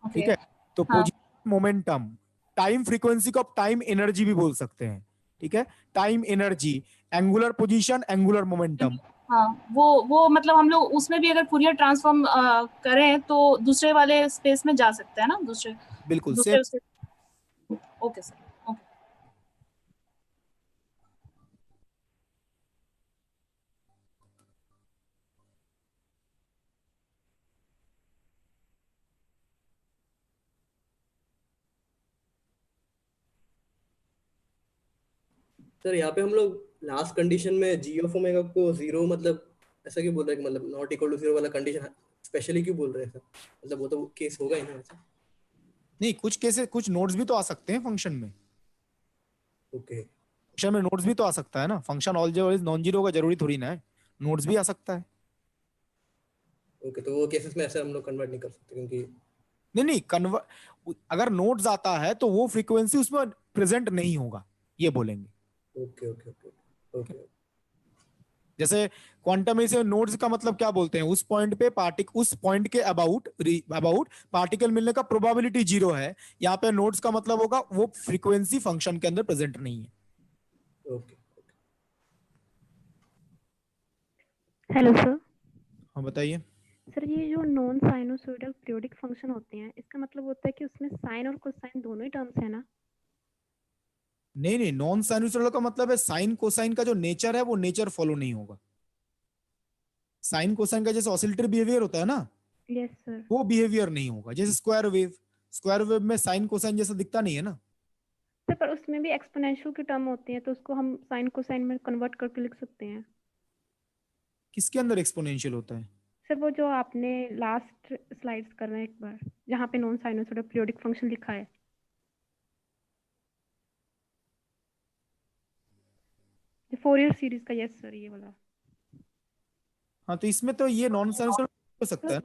ठीक है, तो पोजीशन, मोमेंटम, टाइम फ्रीक्वेंसी को आप टाइम एनर्जी भी बोल सकते हैं। ठीक है, time energy, angular position, angular momentum. हाँ, वो मतलब हम लोग उसमें भी अगर फूरियर ट्रांसफॉर्म करें तो दूसरे वाले स्पेस में जा सकते हैं ना, दूसरे बिल्कुल दूसरे सेम। Okay sir. सर यहाँ पे हम लोग लास्ट कंडीशन में जी ऑफ ओमेगा को जीरो मतलब ऐसा क्यों बोल रहे हैं कि मतलब नॉट इक्वल टू जीरो वाला कंडीशन स्पेशली क्यों बोल रहे हैं सर? मतलब वो तो केस होगा ही ना वैसे। नहीं, कुछ केसेस, कुछ नोड्स भी तो आ सकते हैं फंक्शन में। ओके, फंक्शन में नोड्स भी तो आ सकता है ना, फंक्शन ऑलवेज नॉन जीरो का जरूरी थोड़ी ना है, नोड्स भी आ सकता है। ओके, तो वो केसेस में ऐसा हम लोग कन्वर्ट नहीं कर सकते क्योंकि नहीं, अगर नोड्स आता है तो वो फ्रीक्वेंसी उसमें प्रेजेंट नहीं होगा, ये बोलेंगे। Okay okay okay okay. जैसे क्वांटम में से नोड्स का मतलब क्या बोलते हैं, उस पॉइंट पे उस पॉइंट के अबाउट पार्टिकल मिलने का प्रोबेबिलिटी 0 है। यहाँ पे नोड्स का मतलब होगा वो फ्रीक्वेंसी फंक्शन के अंदर प्रेजेंट नहीं है। ओके। Hello sir. हाँ बताइए। सर ये जो नॉन साइनोसॉइडल पीरियोडिक फंक्शन होते हैं, इसका मतलब होता है कि उसमें साइन और कोसाइन दोनों ही टर्म्स है ना? नहीं, नॉन साइनोसॉइडल का मतलब है साइन कोसाइन का जो नेचर है वो नेचर फॉलो नहीं होगा। साइन कोसाइन का जैसे ऑसिलेटरी बिहेवियर होता है ना, यस सर। वो बिहेवियर नहीं होगा। जैसे स्क्वायर वेव में साइन कोसाइन जैसा दिखता नहीं है ना। सर पर उसमें भी एक्सपोनेंशियल की टर्म होती है, तो उसको हम साइन कोसाइन में कन्वर्ट करके लिख सकते हैं। किसके अंदर एक्सपोनेंशियल होता है? सर वो जो आपने लास्ट स्लाइड्स कर रहे हैं एक बार, जहाँ पे नॉन साइनोसॉइडल पीरियोडिक फंक्शन लिखा है, फोरियर सीरीज का। यस सर, ये वाला। हाँ, तो इसमें तो ये नॉन साइनसॉइडल हो सकता है।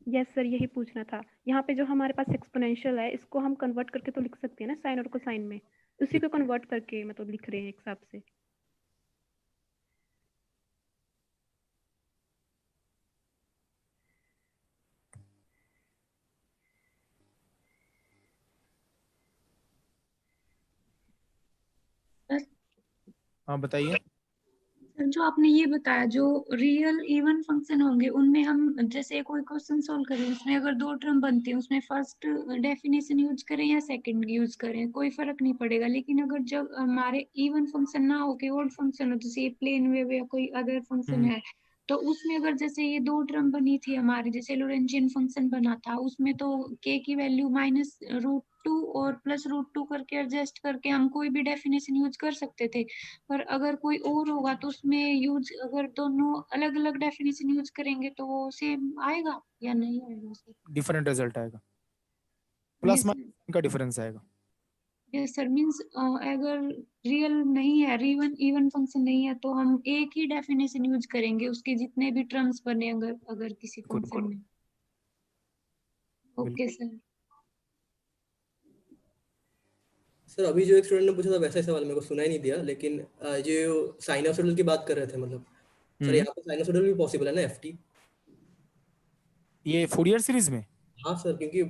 यस सर, यही पूछना था। यहाँ पे जो हमारे पास एक्सपोनेंशियल है, इसको हम कन्वर्ट करके तो लिख सकते हैं ना साइन और कोसाइन में, उसी को कन्वर्ट करके मतलब लिख रहे हैं एक हिसाब से। हाँ बताइए। सर जो आपने ये बताया, जो रियल इवन फंक्शन होंगे उनमें हम जैसे कोई क्वेश्चन सोल्व करें, उसमें अगर दो टर्म बनती है, उसमें फर्स्ट डेफिनेशन यूज करें या सेकंड यूज करें, कोई फर्क नहीं पड़ेगा। लेकिन अगर जब हमारे इवन फंक्शन ना हो के ओड फंक्शन हो, जैसे प्लेन वेव या कोई अदर फंक्शन है, तो उसमें अगर जैसे ये दो टर्म बनी थी हमारे, जैसे लोरेंजियन फंक्शन बना था, उसमें तो के की वैल्यू -√2 और +√2 करके एडजस्ट करके हम कोई भी डेफिनेशन यूज कर सकते थे। पर अगर कोई और होगा तो उसमें यूज, अगर दोनों अलग अलग डेफिनेशन यूज करेंगे तो वो सेम आएगा या नहीं आएगा सर? डिफरेंट रिजल्ट आएगा, प्लस यस माइनस का डिफरेंस आएगा। यस सर, मींस अगर रियल नहीं है, इवन इवन फंक्शन नहीं है, तो हम एक ही डेफिनेशन यूज करेंगे उसके जितने भी टर्म्स बने, अगर अगर किसी फंक्शन में। Okay sir. सर अभी जो एक स्टूडेंट ने पूछा था वैसा ही सवाल मेरे को सुना ही नहीं दिया, लेकिन जो साइनोसॉइडल की बात कर रहे थे, मतलब सर यहाँ पे साइनोसॉइडल भी पॉसिबल है ना एफटी? ये फूरियर सीरीज में? हाँ सर, क्योंकि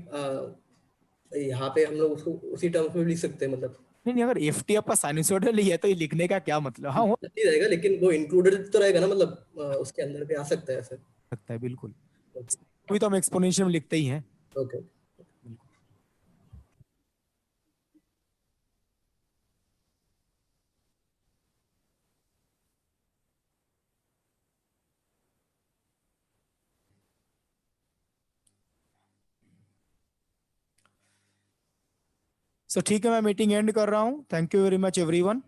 यहाँ पे हम लोग उसको उसी टर्म्स में भी लिख सकते हैं, मतलब नहीं, अगर एफटी आपका साइनसॉइडल ही है तो ये लिखने का क्या मतलब। हाँ, हो नहीं रहेगा, लेकिन वो इंक्लूडेड तो रहेगा ना, मतलब उसके अंदर भी आ सकता है सर। सकता है बिल्कुल। ओके अभी तो हम एक्सपोनेंशियल में लिखते ही हैं। ओके। सो ठीक है, मैं मीटिंग एंड कर रहा हूँ। Thank you very much everyone.